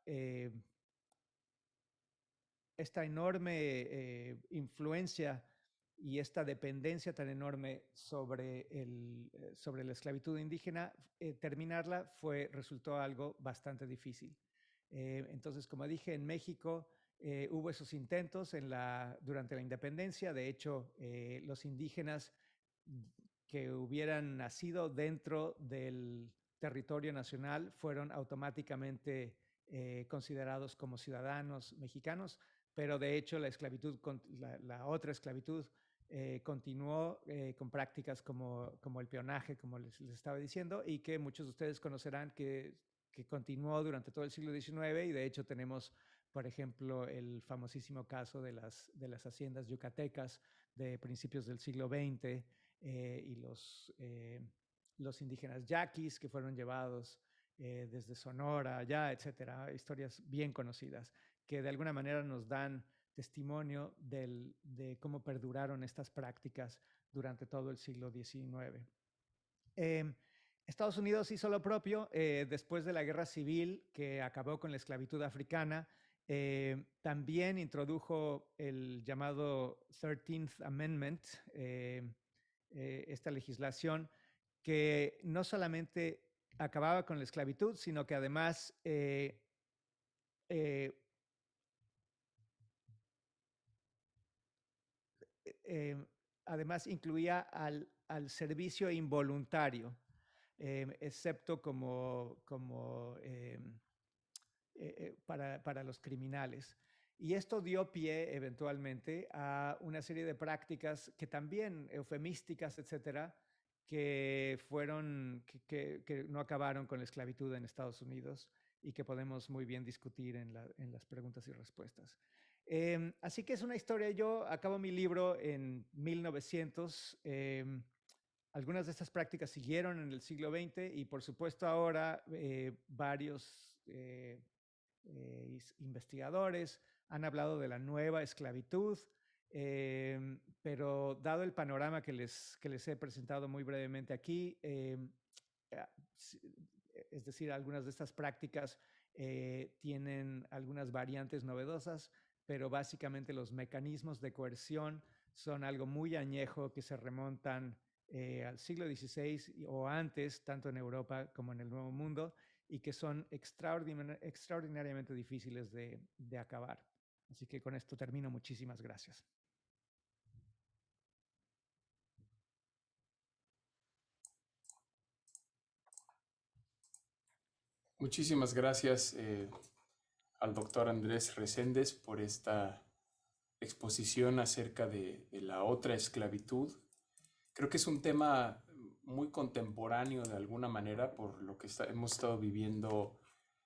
enorme influencia y esta dependencia tan enorme sobre la esclavitud indígena, terminarla resultó algo bastante difícil. Entonces, como dije, en México hubo esos intentos durante la independencia. De hecho, los indígenas que hubieran nacido dentro del territorio nacional fueron automáticamente considerados como ciudadanos mexicanos, pero de hecho la esclavitud, la otra esclavitud, continuó con prácticas como el peonaje, como les estaba diciendo, y que muchos de ustedes conocerán que continuó durante todo el siglo XIX, y de hecho tenemos, por ejemplo, el famosísimo caso de las haciendas yucatecas de principios del siglo XX, y los indígenas yaquis que fueron llevados desde Sonora allá, etcétera, historias bien conocidas que de alguna manera nos dan testimonio de cómo perduraron estas prácticas durante todo el siglo XIX. Eh, Estados Unidos hizo lo propio después de la guerra civil que acabó con la esclavitud africana. También introdujo el llamado 13th Amendment, esta legislación que no solamente acababa con la esclavitud, sino que además eh, eh, además incluía al servicio involuntario, excepto para los criminales. Y esto dio pie eventualmente a una serie de prácticas que también, eufemísticas, etcétera, que no acabaron con la esclavitud en Estados Unidos y que podemos muy bien discutir en las preguntas y respuestas. Así que es una historia. Yo acabo mi libro en 1900. Algunas de estas prácticas siguieron en el siglo XX y por supuesto ahora varios investigadores han hablado de la nueva esclavitud, pero dado el panorama que les he presentado muy brevemente aquí, es decir, algunas de estas prácticas tienen algunas variantes novedosas, pero básicamente los mecanismos de coerción son algo muy añejo que se remontan al siglo XVI o antes, tanto en Europa como en el Nuevo Mundo, y que son extraordinariamente difíciles de acabar. Así que con esto termino. Muchísimas gracias. Muchísimas gracias al doctor Andrés Reséndez por esta exposición acerca de la otra esclavitud. Creo que es un tema muy contemporáneo de alguna manera por lo que hemos estado viviendo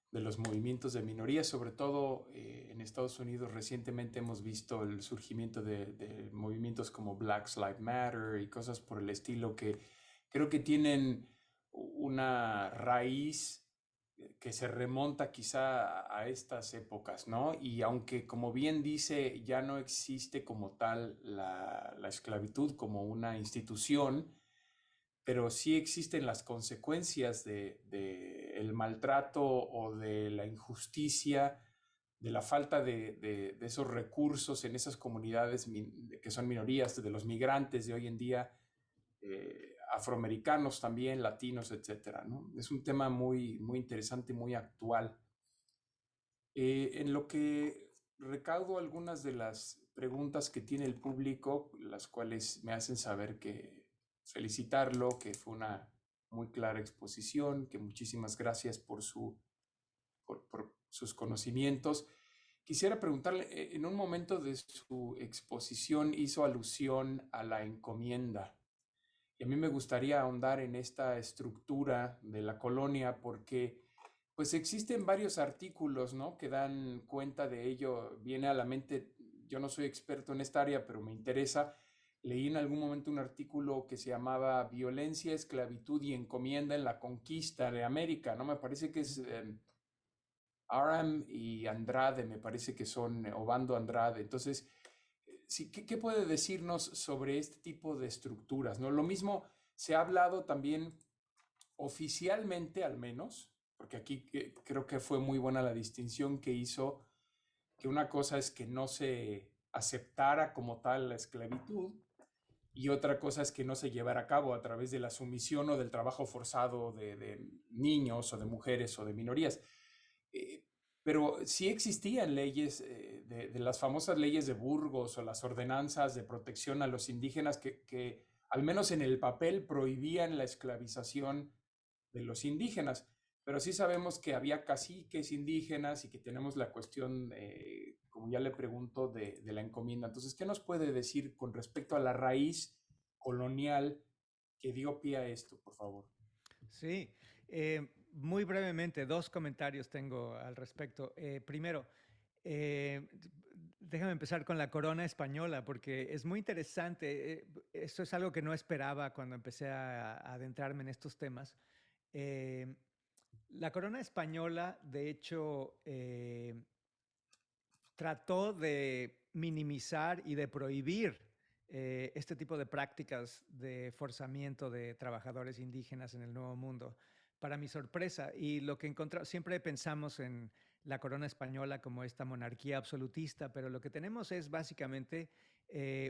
de los movimientos de minorías, sobre todo en Estados Unidos. Recientemente hemos visto el surgimiento de movimientos como Black Lives Matter y cosas por el estilo que creo que tienen una raíz que se remonta quizá a estas épocas, ¿no? Y aunque, como bien dice, ya no existe como tal la esclavitud como una institución, pero sí existen las consecuencias el maltrato o de la injusticia, de la falta de esos recursos en esas comunidades que son minorías, de los migrantes de hoy en día, afroamericanos también, latinos, etcétera, ¿no? Es un tema muy, muy interesante, muy actual. En lo que recaudo algunas de las preguntas que tiene el público, las cuales me hacen saber que felicitarlo, que fue una muy clara exposición, que muchísimas gracias por sus conocimientos. Quisiera preguntarle, en un momento de su exposición hizo alusión a la encomienda. Y a mí me gustaría ahondar en esta estructura de la colonia porque pues existen varios artículos, ¿no?, que dan cuenta de ello. Viene a la mente, yo no soy experto en esta área, pero me interesa. Leí en algún momento un artículo que se llamaba Violencia, Esclavitud y Encomienda en la Conquista de América, ¿no? Me parece que es Aram y Andrade, me parece que son Obando Andrade. Entonces, sí, ¿qué puede decirnos sobre este tipo de estructuras, ¿no? Lo mismo se ha hablado también oficialmente, al menos, porque aquí creo que fue muy buena la distinción que hizo, que una cosa es que no se aceptara como tal la esclavitud y otra cosa es que no se llevara a cabo a través de la sumisión o del trabajo forzado de niños o de mujeres o de minorías. Eh, pero sí existían leyes, de las famosas leyes de Burgos o las ordenanzas de protección a los indígenas que al menos en el papel prohibían la esclavización de los indígenas. Pero sí sabemos que había caciques indígenas y que tenemos la cuestión, como ya le pregunto, de la encomienda. Entonces, ¿qué nos puede decir con respecto a la raíz colonial que dio pie a esto, por favor? Sí, muy brevemente, dos comentarios tengo al respecto. Primero, eh, déjame empezar con la corona española, porque es muy interesante. Esto es algo que no esperaba cuando empecé a adentrarme en estos temas. Eh, la corona española, de hecho, trató de minimizar y de prohibir este tipo de prácticas de forzamiento de trabajadores indígenas en el Nuevo Mundo. Para mi sorpresa, y lo que encontramos, siempre pensamos en la corona española como esta monarquía absolutista, pero lo que tenemos es básicamente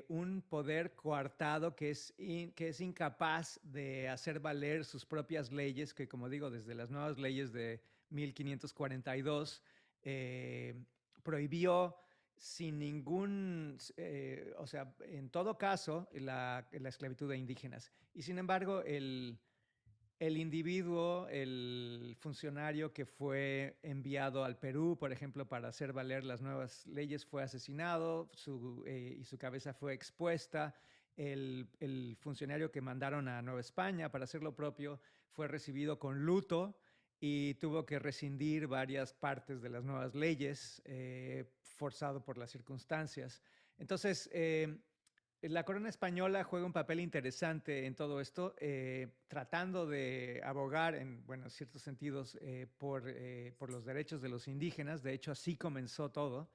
un poder coartado que es incapaz de hacer valer sus propias leyes, que como digo, desde las nuevas leyes de 1542, prohibió sin ningún, o sea, en todo caso, la esclavitud de indígenas. Y sin embargo, el individuo, el funcionario que fue enviado al Perú, por ejemplo, para hacer valer las nuevas leyes, fue asesinado y su cabeza fue expuesta. El funcionario que mandaron a Nueva España para hacer lo propio fue recibido con luto y tuvo que rescindir varias partes de las nuevas leyes, forzado por las circunstancias. Entonces, la corona española juega un papel interesante en todo esto, tratando de abogar, en bueno, ciertos sentidos, por los derechos de los indígenas. De hecho, así comenzó todo,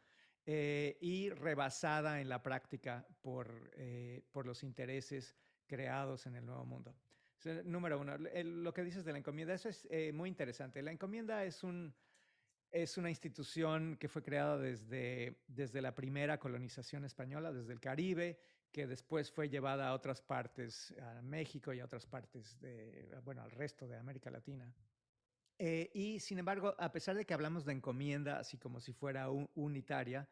y rebasada en la práctica por los intereses creados en el Nuevo Mundo. O sea, número uno, lo que dices de la encomienda, eso es muy interesante. La encomienda es una institución que fue creada desde la primera colonización española, desde el Caribe, que después fue llevada a otras partes, a México y a otras partes bueno, al resto de América Latina. Y sin embargo, a pesar de que hablamos de encomienda, así como si fuera unitaria,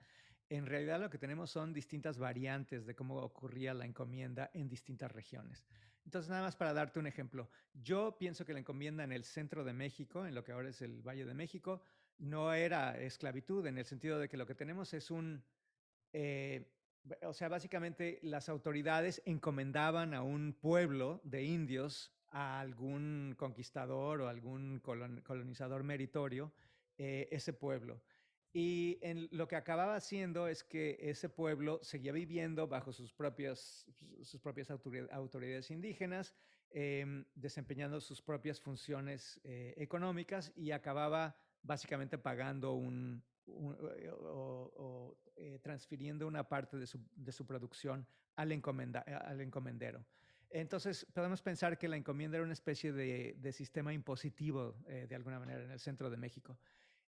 en realidad lo que tenemos son distintas variantes de cómo ocurría la encomienda en distintas regiones. Entonces, nada más para darte un ejemplo, yo pienso que la encomienda en el centro de México, en lo que ahora es el Valle de México, no era esclavitud, en el sentido de que lo que tenemos es eh, o sea, básicamente las autoridades encomendaban a un pueblo de indios a algún conquistador o algún colonizador meritorio, ese pueblo. Y lo que acababa haciendo es que ese pueblo seguía viviendo bajo sus propias autoridades indígenas, desempeñando sus propias funciones económicas, y acababa básicamente pagando transfiriendo una parte de su producción al encomendero. Entonces, podemos pensar que la encomienda era una especie de sistema impositivo, de alguna manera, en el centro de México.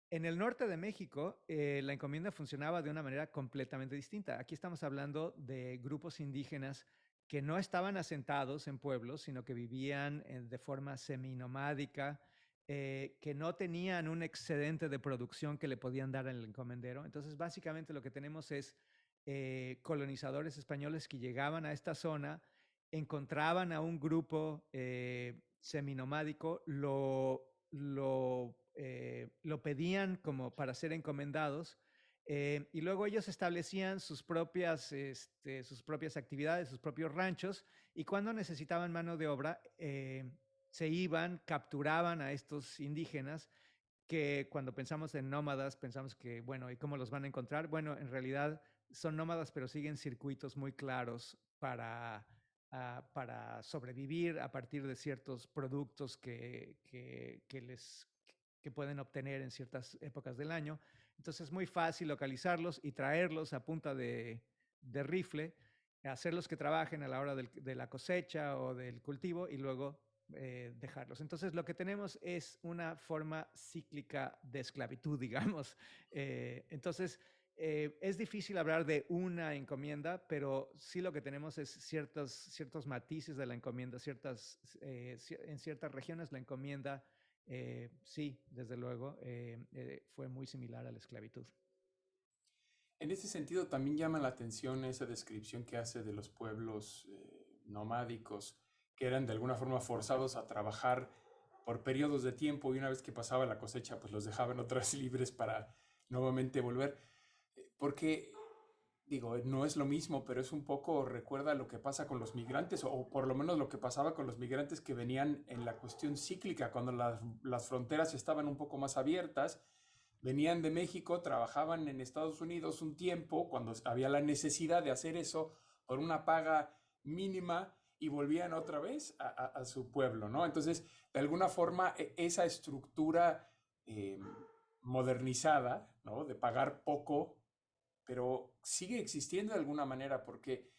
En el norte de México, la encomienda funcionaba de una manera completamente distinta. Aquí estamos hablando de grupos indígenas que no estaban asentados en pueblos, sino que vivían de forma seminomádica, que no tenían un excedente de producción que le podían dar al encomendero. Entonces, básicamente lo que tenemos es colonizadores españoles que llegaban a esta zona, encontraban a un grupo seminomádico, lo pedían como para ser encomendados, y luego ellos establecían sus propias actividades, sus propios ranchos, y cuando necesitaban mano de obra, se iban, capturaban a estos indígenas, que cuando pensamos en nómadas, pensamos que, bueno, ¿y cómo los van a encontrar? Bueno, en realidad son nómadas, pero siguen circuitos muy claros para sobrevivir a partir de ciertos productos que pueden obtener en ciertas épocas del año. Entonces es muy fácil localizarlos y traerlos a punta de rifle, hacerlos que trabajen a la hora de la cosecha o del cultivo y luego dejarlos. Entonces, lo que tenemos es una forma cíclica de esclavitud, digamos. Entonces, es difícil hablar de una encomienda, pero sí lo que tenemos es ciertos matices de la encomienda, en ciertas regiones la encomienda, sí, desde luego, fue muy similar a la esclavitud. En ese sentido, también llama la atención esa descripción que hace de los pueblos nomádicos, que eran de alguna forma forzados a trabajar por periodos de tiempo y una vez que pasaba la cosecha, pues los dejaban otra vez libres para nuevamente volver. Porque, digo, no es lo mismo, pero es un poco, recuerda lo que pasa con los migrantes, o por lo menos lo que pasaba con los migrantes que venían en la cuestión cíclica, cuando las fronteras estaban un poco más abiertas. Venían de México, trabajaban en Estados Unidos un tiempo, cuando había la necesidad de hacer eso por una paga mínima y volvían otra vez a su pueblo, ¿no? Entonces, de alguna forma, esa estructura eh, modernizada, ¿no? De pagar poco, pero sigue existiendo de alguna manera, porque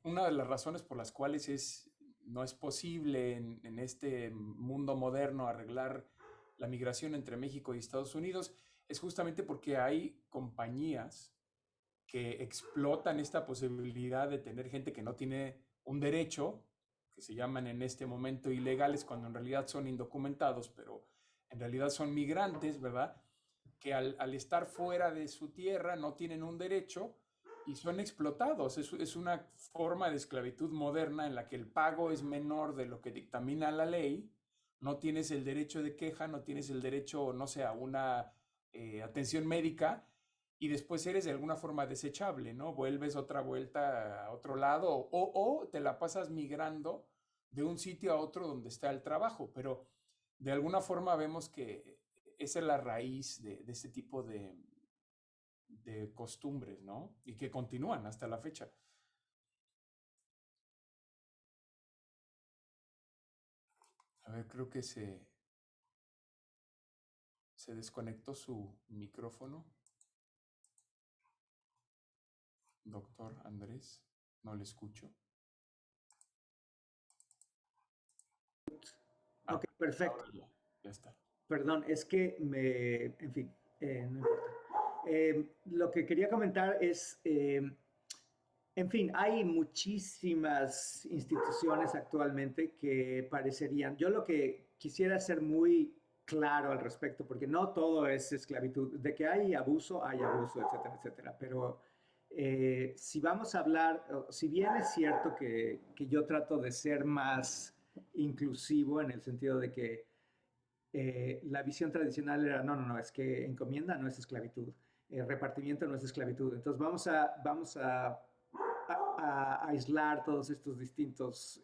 una de las razones por las cuales no es posible en este mundo moderno arreglar la migración entre México y Estados Unidos es justamente porque hay compañías que explotan esta posibilidad de tener gente que no tiene un derecho, que se llaman en este momento ilegales cuando en realidad son indocumentados, pero en realidad son migrantes, ¿verdad? Que al estar fuera de su tierra no tienen un derecho y son explotados. Es una forma de esclavitud moderna en la que el pago es menor de lo que dictamina la ley. No tienes el derecho de queja, no tienes el derecho, no sé, a una atención médica y después eres de alguna forma desechable, ¿no? Vuelves otra vuelta a otro lado o te la pasas migrando de un sitio a otro donde está el trabajo, pero de alguna forma vemos que esa es la raíz de este tipo de costumbres, ¿no? Y que continúan hasta la fecha. A ver, creo que se desconectó su micrófono. Doctor Andrés, no le escucho. Ok, perfecto. Ahora ya está. Perdón, es que en fin, no importa. Lo que quería comentar es, en fin, hay muchísimas instituciones actualmente que parecerían, yo lo que quisiera ser muy claro al respecto, porque no todo es esclavitud, de que hay abuso, etcétera, etcétera, pero si vamos a hablar, si bien es cierto que yo trato de ser más inclusivo en el sentido de que la visión tradicional era, no, es que encomienda no es esclavitud, repartimiento no es esclavitud. Entonces vamos a aislar todos estos distintos.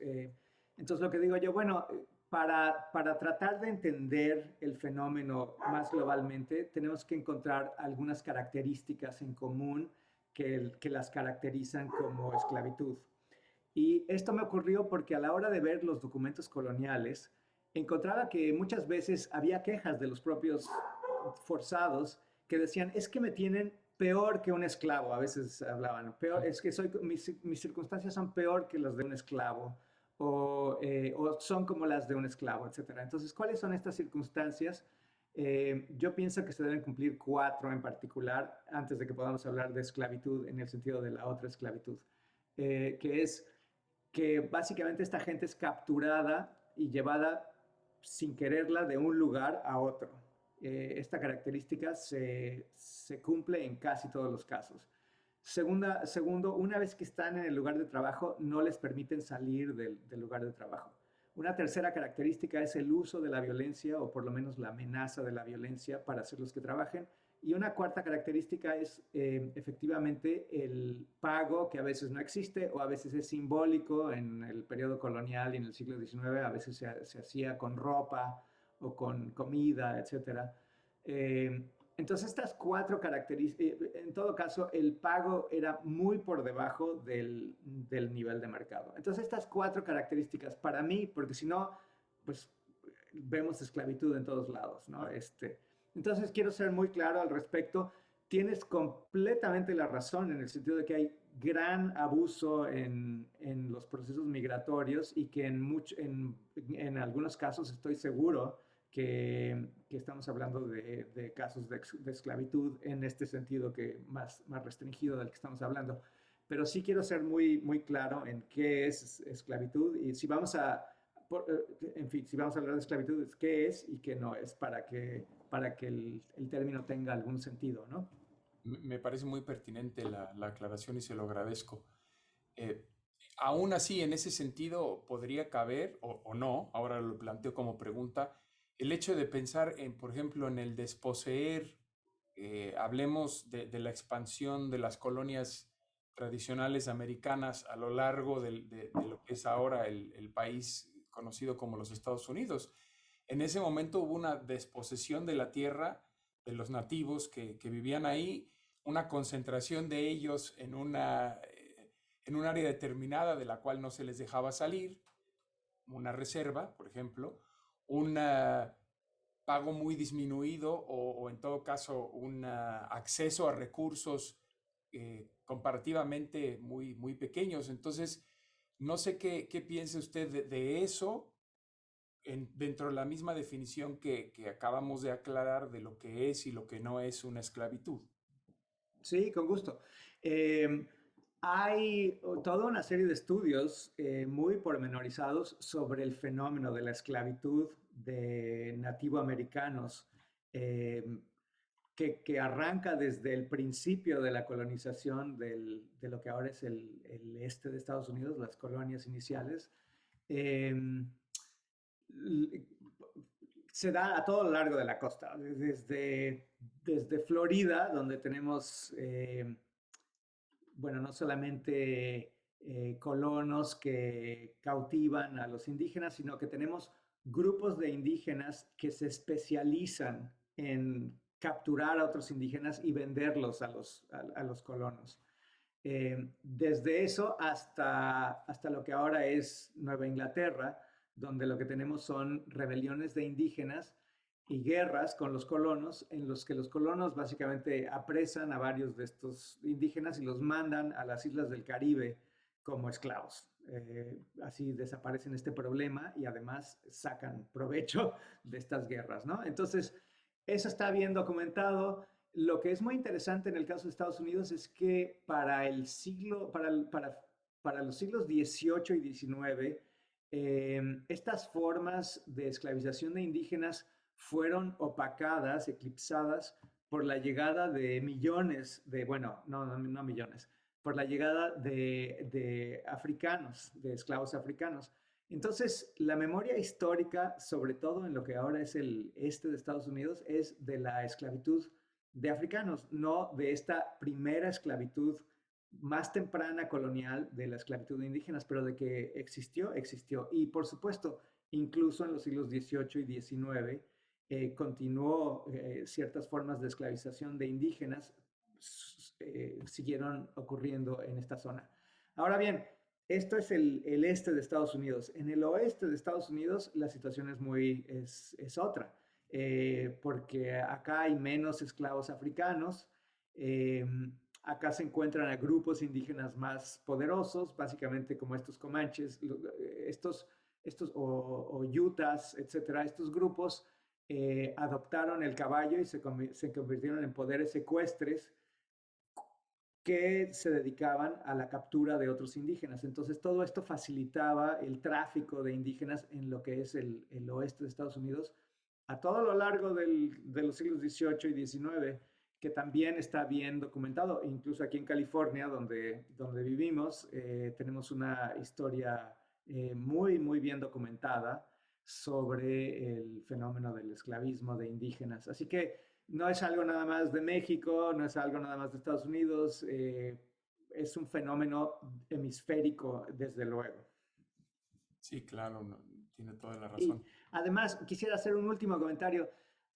Entonces lo que digo yo, bueno, para tratar de entender el fenómeno más globalmente, tenemos que encontrar algunas características en común que las caracterizan como esclavitud. Y esto me ocurrió porque a la hora de ver los documentos coloniales, encontraba que muchas veces había quejas de los propios forzados que decían, es que me tienen peor que un esclavo, a veces hablaban, peor, es que mis circunstancias son peor que las de un esclavo, o son como las de un esclavo, etcétera. Entonces, ¿cuáles son estas circunstancias? Yo pienso que se deben cumplir 4 en particular antes de que podamos hablar de esclavitud en el sentido de la otra esclavitud, que es que básicamente esta gente es capturada y llevada sin quererla de un lugar a otro. Esta característica se cumple en casi todos los casos. Segundo, una vez que están en el lugar de trabajo, no les permiten salir del lugar de trabajo. Una tercera característica es el uso de la violencia o por lo menos la amenaza de la violencia para hacerlos que trabajen. Y una cuarta característica es efectivamente el pago, que a veces no existe o a veces es simbólico. En el periodo colonial y en el siglo XIX a veces se hacía con ropa o con comida, etcétera. Entonces estas 4 características, en todo caso el pago era muy por debajo del nivel de mercado. Entonces estas 4 características para mí, porque si no, pues vemos esclavitud en todos lados, ¿no? Entonces quiero ser muy claro al respecto. tienes completamente la razón en el sentido de que hay gran abuso en los procesos migratorios y que en algunos casos estoy seguro que estamos hablando de casos de esclavitud en este sentido que más restringido del que estamos hablando. Pero sí quiero ser muy claro en qué es esclavitud y si vamos en fin, si vamos a hablar de esclavitud, es qué es y qué no es para que el término tenga algún sentido, ¿no? Me parece muy pertinente la aclaración y se lo agradezco. Eh, Aún así, en ese sentido, podría caber o no, ahora lo planteo como pregunta, el hecho de pensar en, por ejemplo, en el desposeer, hablemos de la expansión de las colonias tradicionales americanas a lo largo de lo que es ahora el país conocido como los Estados Unidos. En ese momento hubo una desposesión de la tierra de los nativos que vivían ahí, una concentración de ellos en un área determinada de la cual no se les dejaba salir, una reserva, por ejemplo, un pago muy disminuido o en todo caso un acceso a recursos comparativamente muy pequeños. Entonces, no sé qué piensa usted de eso dentro de la misma definición que acabamos de aclarar de lo que es y lo que no es una esclavitud. Sí, con gusto. Eh, Hay toda una serie de estudios muy pormenorizados sobre el fenómeno de la esclavitud de nativoamericanos eh, que arranca desde el principio de la colonización de lo que ahora es el este de Estados Unidos, las colonias iniciales. Eh, Se da a todo lo largo de la costa, desde Florida, donde tenemos bueno, no solamente colonos que cautivan a los indígenas, sino que tenemos grupos de indígenas que se especializan en capturar a otros indígenas y venderlos a los colonos. Desde eso hasta lo que ahora es Nueva Inglaterra, donde lo que tenemos son rebeliones de indígenas y guerras con los colonos, en los que los colonos básicamente apresan a varios de estos indígenas y los mandan a las islas del Caribe como esclavos. Así desaparecen este problema y además sacan provecho de estas guerras, ¿no? Entonces, eso está bien documentado. Lo que es muy interesante en el caso de Estados Unidos es que para los siglos XVIII y XIX, estas formas de esclavización de indígenas fueron opacadas, eclipsadas por la llegada de millones bueno, no millones, por la llegada de africanos, de esclavos africanos. Entonces, la memoria histórica, sobre todo en lo que ahora es el este de Estados Unidos, es de la esclavitud de africanos, no de esta primera esclavitud más temprana colonial de la esclavitud de indígenas, pero de que existió, existió. Y por supuesto, incluso en los siglos XVIII y XIX, continuó ciertas formas de esclavización de indígenas, siguieron ocurriendo en esta zona. Ahora bien, esto es el este de Estados Unidos. En el oeste de Estados Unidos la situación es otra, porque acá hay menos esclavos africanos, eh, acá se encuentran a grupos indígenas más poderosos, básicamente como estos comanches, o yutas, etcétera. Estos grupos adoptaron el caballo y se convirtieron en poderes ecuestres que se dedicaban a la captura de otros indígenas. Entonces todo esto facilitaba el tráfico de indígenas en lo que es el oeste de Estados Unidos a todo lo largo de los siglos XVIII y XIX, que también está bien documentado. Incluso aquí en California, donde vivimos, tenemos una historia muy bien documentada sobre el fenómeno del esclavismo de indígenas. Así que no es algo nada más de México, no es algo nada más de Estados Unidos, es un fenómeno hemisférico, desde luego. Sí, claro, tiene toda la Y razón. además, quisiera hacer un último comentario.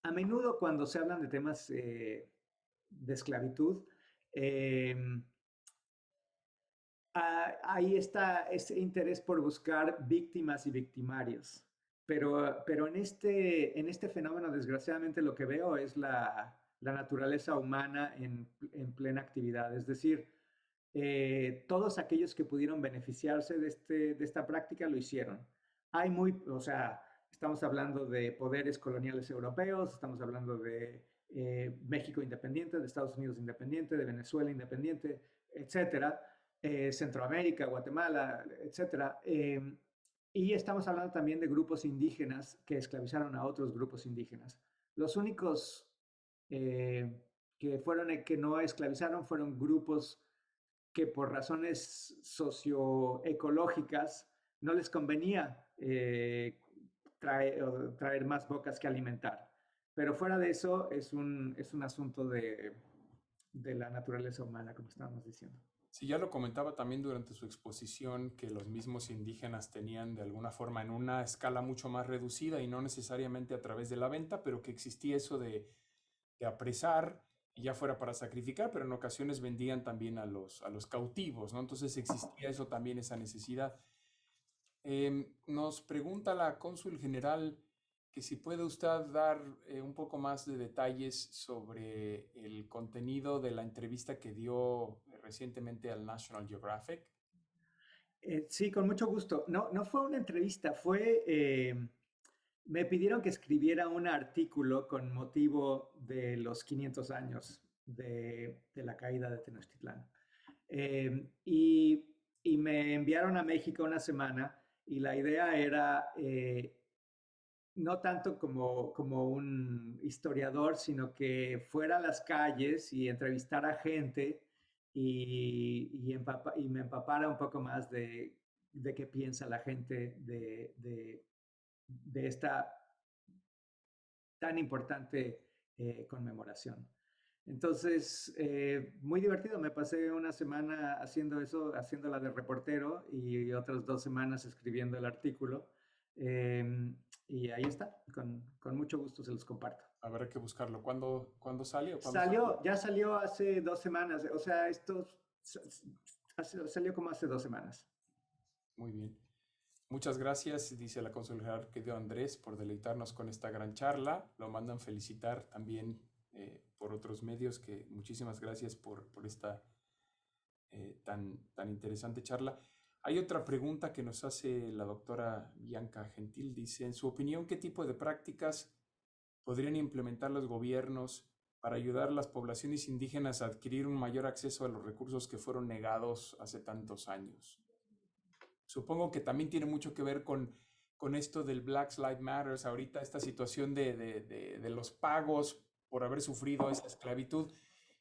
A menudo cuando se hablan de temas de esclavitud, eh, ahí está ese interés por buscar víctimas y victimarios. Pero en este fenómeno, desgraciadamente, lo que veo es la naturaleza humana en plena actividad. Es decir, todos aquellos que pudieron beneficiarse de esta práctica lo hicieron. O sea, estamos hablando de poderes coloniales europeos, estamos hablando de México independiente, de Estados Unidos independiente, de Venezuela independiente, etcétera, Centroamérica, Guatemala, etcétera. Y estamos hablando también de grupos indígenas que esclavizaron a otros grupos indígenas. Los únicos que no esclavizaron fueron grupos que por razones socioecológicas no les convenía traer más bocas que alimentar. Pero fuera de eso es un asunto de la naturaleza humana, como estábamos diciendo. Sí, ya lo comentaba también durante su exposición que los mismos indígenas tenían de alguna forma en una escala mucho más reducida y no necesariamente a través de la venta, pero que existía eso de apresar, y ya fuera para sacrificar, pero en ocasiones vendían también a los cautivos, ¿no? Entonces existía eso también, esa necesidad. Nos pregunta la cónsul general que si puede usted dar un poco más de detalles sobre el contenido de la entrevista que dio recientemente al National Geographic. Sí, con mucho gusto. No fue una entrevista, me pidieron que escribiera un artículo con motivo de los 500 años de la caída de Tenochtitlán. Y me enviaron a México una semana y la idea era no tanto como un historiador, sino que fuera a las calles y entrevistara a gente y me empapara un poco más de qué piensa la gente de esta tan importante conmemoración. Entonces, muy divertido, me pasé una semana haciendo eso, haciéndola de reportero y otras 2 semanas escribiendo el artículo. Y ahí está, con mucho gusto se los comparto. Habrá que buscarlo. ¿Cuándo salió? Ya salió hace 2 semanas, o sea, salió como hace 2 semanas. Muy bien. Muchas gracias, dice la cónsul general Quedo Andrés, por deleitarnos con esta gran charla. Lo mandan felicitar también por otros medios, que muchísimas gracias por esta tan interesante charla. Hay otra pregunta que nos hace la doctora Bianca Gentil. Dice, en su opinión, ¿qué tipo de prácticas podrían implementar los gobiernos para ayudar a las poblaciones indígenas a adquirir un mayor acceso a los recursos que fueron negados hace tantos años? Supongo que también tiene mucho que ver con esto del Black Lives Matter, ahorita esta situación de los pagos por haber sufrido esa esclavitud,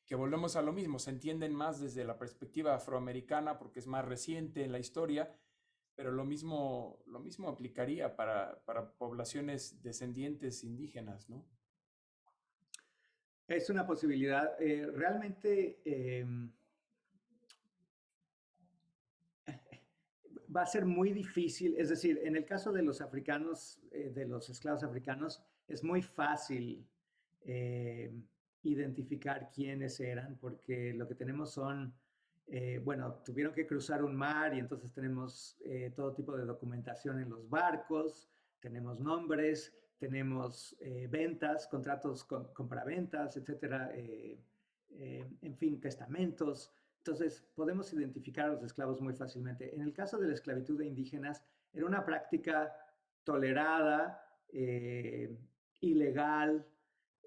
que volvemos a lo mismo, se entienden más desde la perspectiva afroamericana porque es más reciente en la historia, pero lo mismo aplicaría para poblaciones descendientes indígenas, ¿no? Es una posibilidad. Realmente va a ser muy difícil, es decir, en el caso de los africanos, de los esclavos africanos, es muy fácil identificar quiénes eran, porque lo que tenemos son, bueno, tuvieron que cruzar un mar y entonces tenemos todo tipo de documentación en los barcos, tenemos nombres, tenemos ventas, contratos compraventas, etcétera, en fin, testamentos. Entonces, podemos identificar a los esclavos muy fácilmente. En el caso de la esclavitud de indígenas, era una práctica tolerada, ilegal.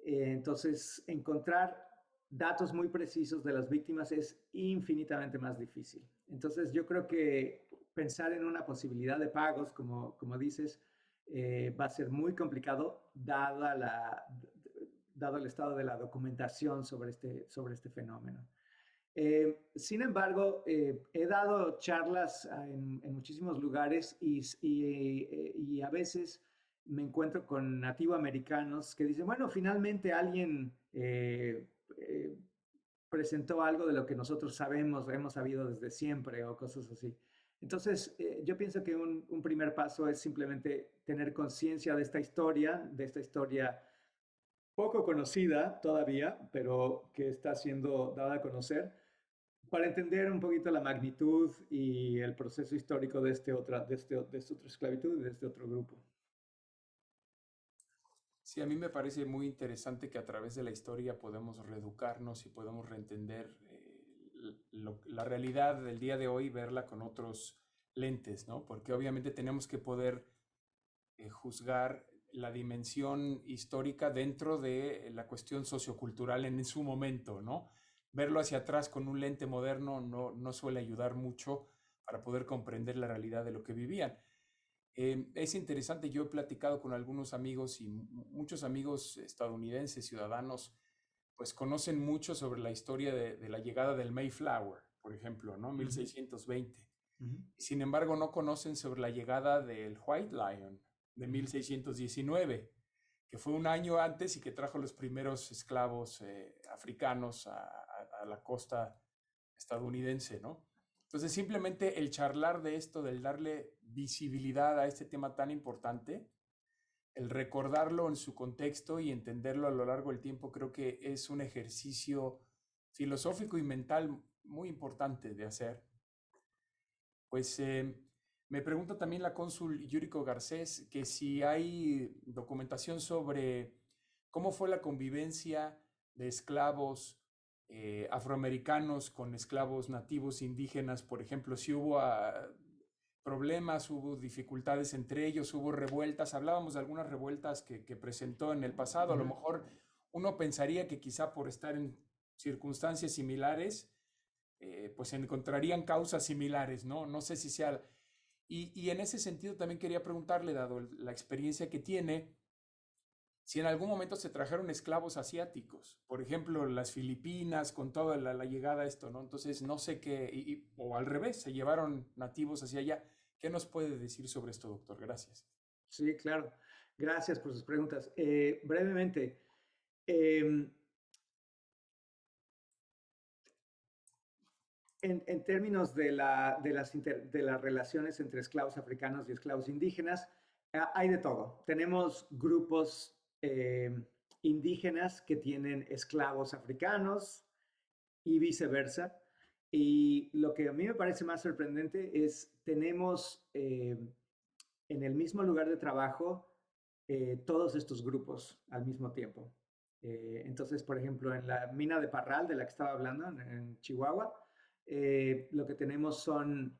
Entonces, encontrar datos muy precisos de las víctimas es infinitamente más difícil. Entonces, yo creo que pensar en una posibilidad de pagos, como dices, va a ser muy complicado dado el estado de la documentación sobre este fenómeno. Sin embargo, he dado charlas en muchísimos lugares y a veces me encuentro con nativoamericanos que dicen, bueno, finalmente alguien presentó algo de lo que nosotros hemos sabido desde siempre o cosas así. Entonces, yo pienso que un primer paso es simplemente tener conciencia de esta historia poco conocida todavía, pero que está siendo dada a conocer, para entender un poquito la magnitud y el proceso histórico de esta otra esclavitud y de este otro grupo. Sí, a mí me parece muy interesante que a través de la historia podemos reeducarnos y podemos reentender la realidad del día de hoy, verla con otros lentes, ¿no? Porque obviamente tenemos que poder juzgar la dimensión histórica dentro de la cuestión sociocultural en su momento, ¿no? Verlo hacia atrás con un lente moderno no suele ayudar mucho para poder comprender la realidad de lo que vivían. Es interesante, yo he platicado con algunos amigos y muchos amigos estadounidenses, ciudadanos, pues conocen mucho sobre la historia de la llegada del Mayflower, por ejemplo, ¿no? 1620. Sin embargo, no conocen sobre la llegada del White Lion de 1619, que fue un año antes y que trajo los primeros esclavos africanos a la costa estadounidense, ¿no? Entonces, simplemente el charlar de esto, del darle visibilidad a este tema tan importante, el recordarlo en su contexto y entenderlo a lo largo del tiempo, creo que es un ejercicio filosófico y mental muy importante de hacer. Pues me pregunta también la cónsul Yuriko Garcés que si hay documentación sobre cómo fue la convivencia de esclavos afroamericanos con esclavos nativos indígenas, por ejemplo, si hubo problemas, hubo dificultades entre ellos, hubo revueltas, hablábamos de algunas revueltas que presentó en el pasado, a lo mejor uno pensaría que quizá por estar en circunstancias similares, pues encontrarían causas similares, ¿no? No sé si sea... Y en ese sentido también quería preguntarle, dado la experiencia que tiene, si en algún momento se trajeron esclavos asiáticos, por ejemplo, las Filipinas, con toda la llegada a esto, ¿no? Entonces, no sé qué, o al revés, se llevaron nativos hacia allá. ¿Qué nos puede decir sobre esto, doctor? Gracias. Sí, claro. Gracias por sus preguntas. Brevemente, en términos de las relaciones entre esclavos africanos y esclavos indígenas, hay de todo. Tenemos grupos indígenas que tienen esclavos africanos y viceversa. Y lo que a mí me parece más sorprendente es tenemos en el mismo lugar de trabajo todos estos grupos al mismo tiempo. Entonces, por ejemplo, en la mina de Parral, de la que estaba hablando, en Chihuahua, lo que tenemos son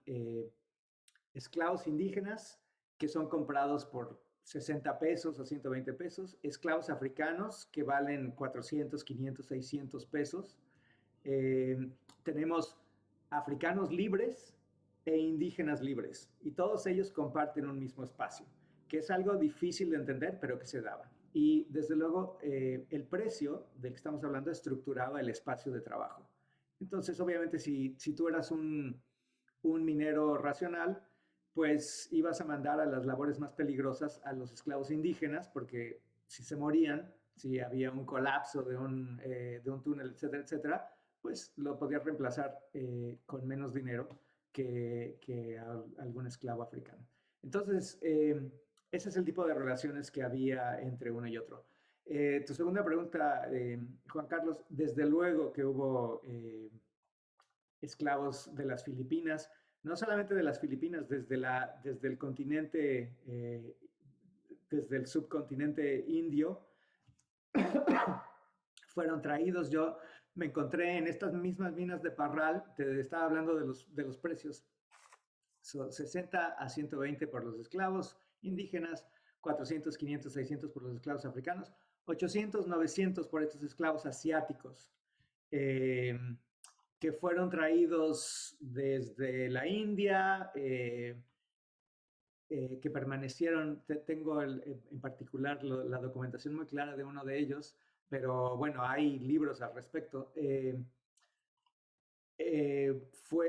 esclavos indígenas que son comprados por 60 pesos o 120 pesos, esclavos africanos que valen 400, 500, 600 pesos. Tenemos africanos libres e indígenas libres y todos ellos comparten un mismo espacio, que es algo difícil de entender, pero que se daba. Y desde luego el precio del que estamos hablando estructuraba el espacio de trabajo. Entonces, obviamente, si tú eras un minero racional, pues ibas a mandar a las labores más peligrosas a los esclavos indígenas, porque si se morían, si había un colapso de un túnel, etcétera, etcétera, pues lo podías reemplazar con menos dinero que algún esclavo africano. Entonces, ese es el tipo de relaciones que había entre uno y otro. Tu segunda pregunta, Juan Carlos, desde luego que hubo esclavos de las Filipinas, no solamente de las Filipinas, desde el continente, desde el subcontinente indio, fueron traídos. Yo me encontré en estas mismas minas de Parral, te estaba hablando de los precios, 60 a 120 por los esclavos indígenas, 400, 500, 600 por los esclavos africanos, 800, 900 por estos esclavos asiáticos. Que fueron traídos desde la India, que permanecieron, tengo en particular la documentación muy clara de uno de ellos, pero bueno, hay libros al respecto.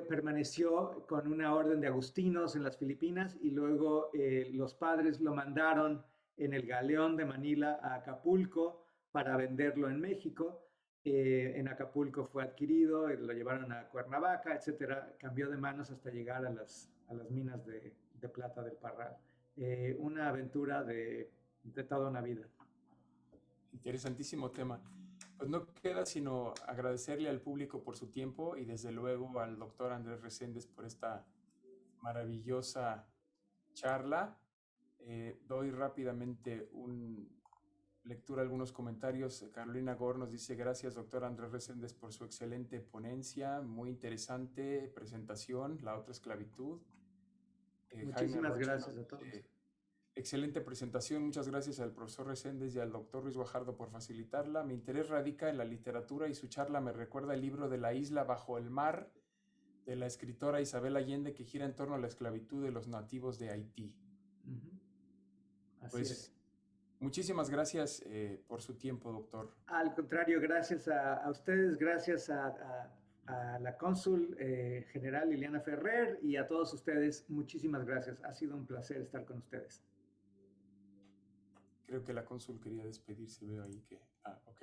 Permaneció con una orden de agustinos en las Filipinas y luego los padres lo mandaron en el galeón de Manila a Acapulco para venderlo en México. En Acapulco fue adquirido, lo llevaron a Cuernavaca, etcétera. Cambió de manos hasta llegar a las minas de plata del Parral. Una aventura de toda una vida. Interesantísimo tema. Pues no queda sino agradecerle al público por su tiempo y desde luego al doctor Andrés Reséndez por esta maravillosa charla. Doy rápidamente un lectura algunos comentarios. Carolina Gor nos dice: gracias, doctor Andrés Reséndez, por su excelente ponencia, muy interesante presentación, la otra esclavitud. Muchísimas gracias a todos. Excelente presentación, muchas gracias al profesor Reséndez y al doctor Ruiz Guajardo por facilitarla. Mi interés radica en la literatura y su charla me recuerda el libro de La isla bajo el mar, de la escritora Isabel Allende, que gira en torno a la esclavitud de los nativos de Haití. Así Pues, es. muchísimas gracias por su tiempo, doctor. Al contrario, gracias a ustedes, gracias a la cónsul general Liliana Ferrer y a todos ustedes, muchísimas gracias. Ha sido un placer estar con ustedes. Creo que la cónsul quería despedirse, veo ahí que... ok.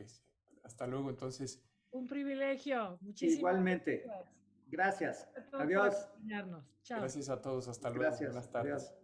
Hasta luego, entonces. Un privilegio. Muchísimas Igualmente. gracias. Gracias. A todos por Adiós. acompañarnos. Chao. Gracias a todos. Hasta luego. Gracias. Buenas tardes. Adiós.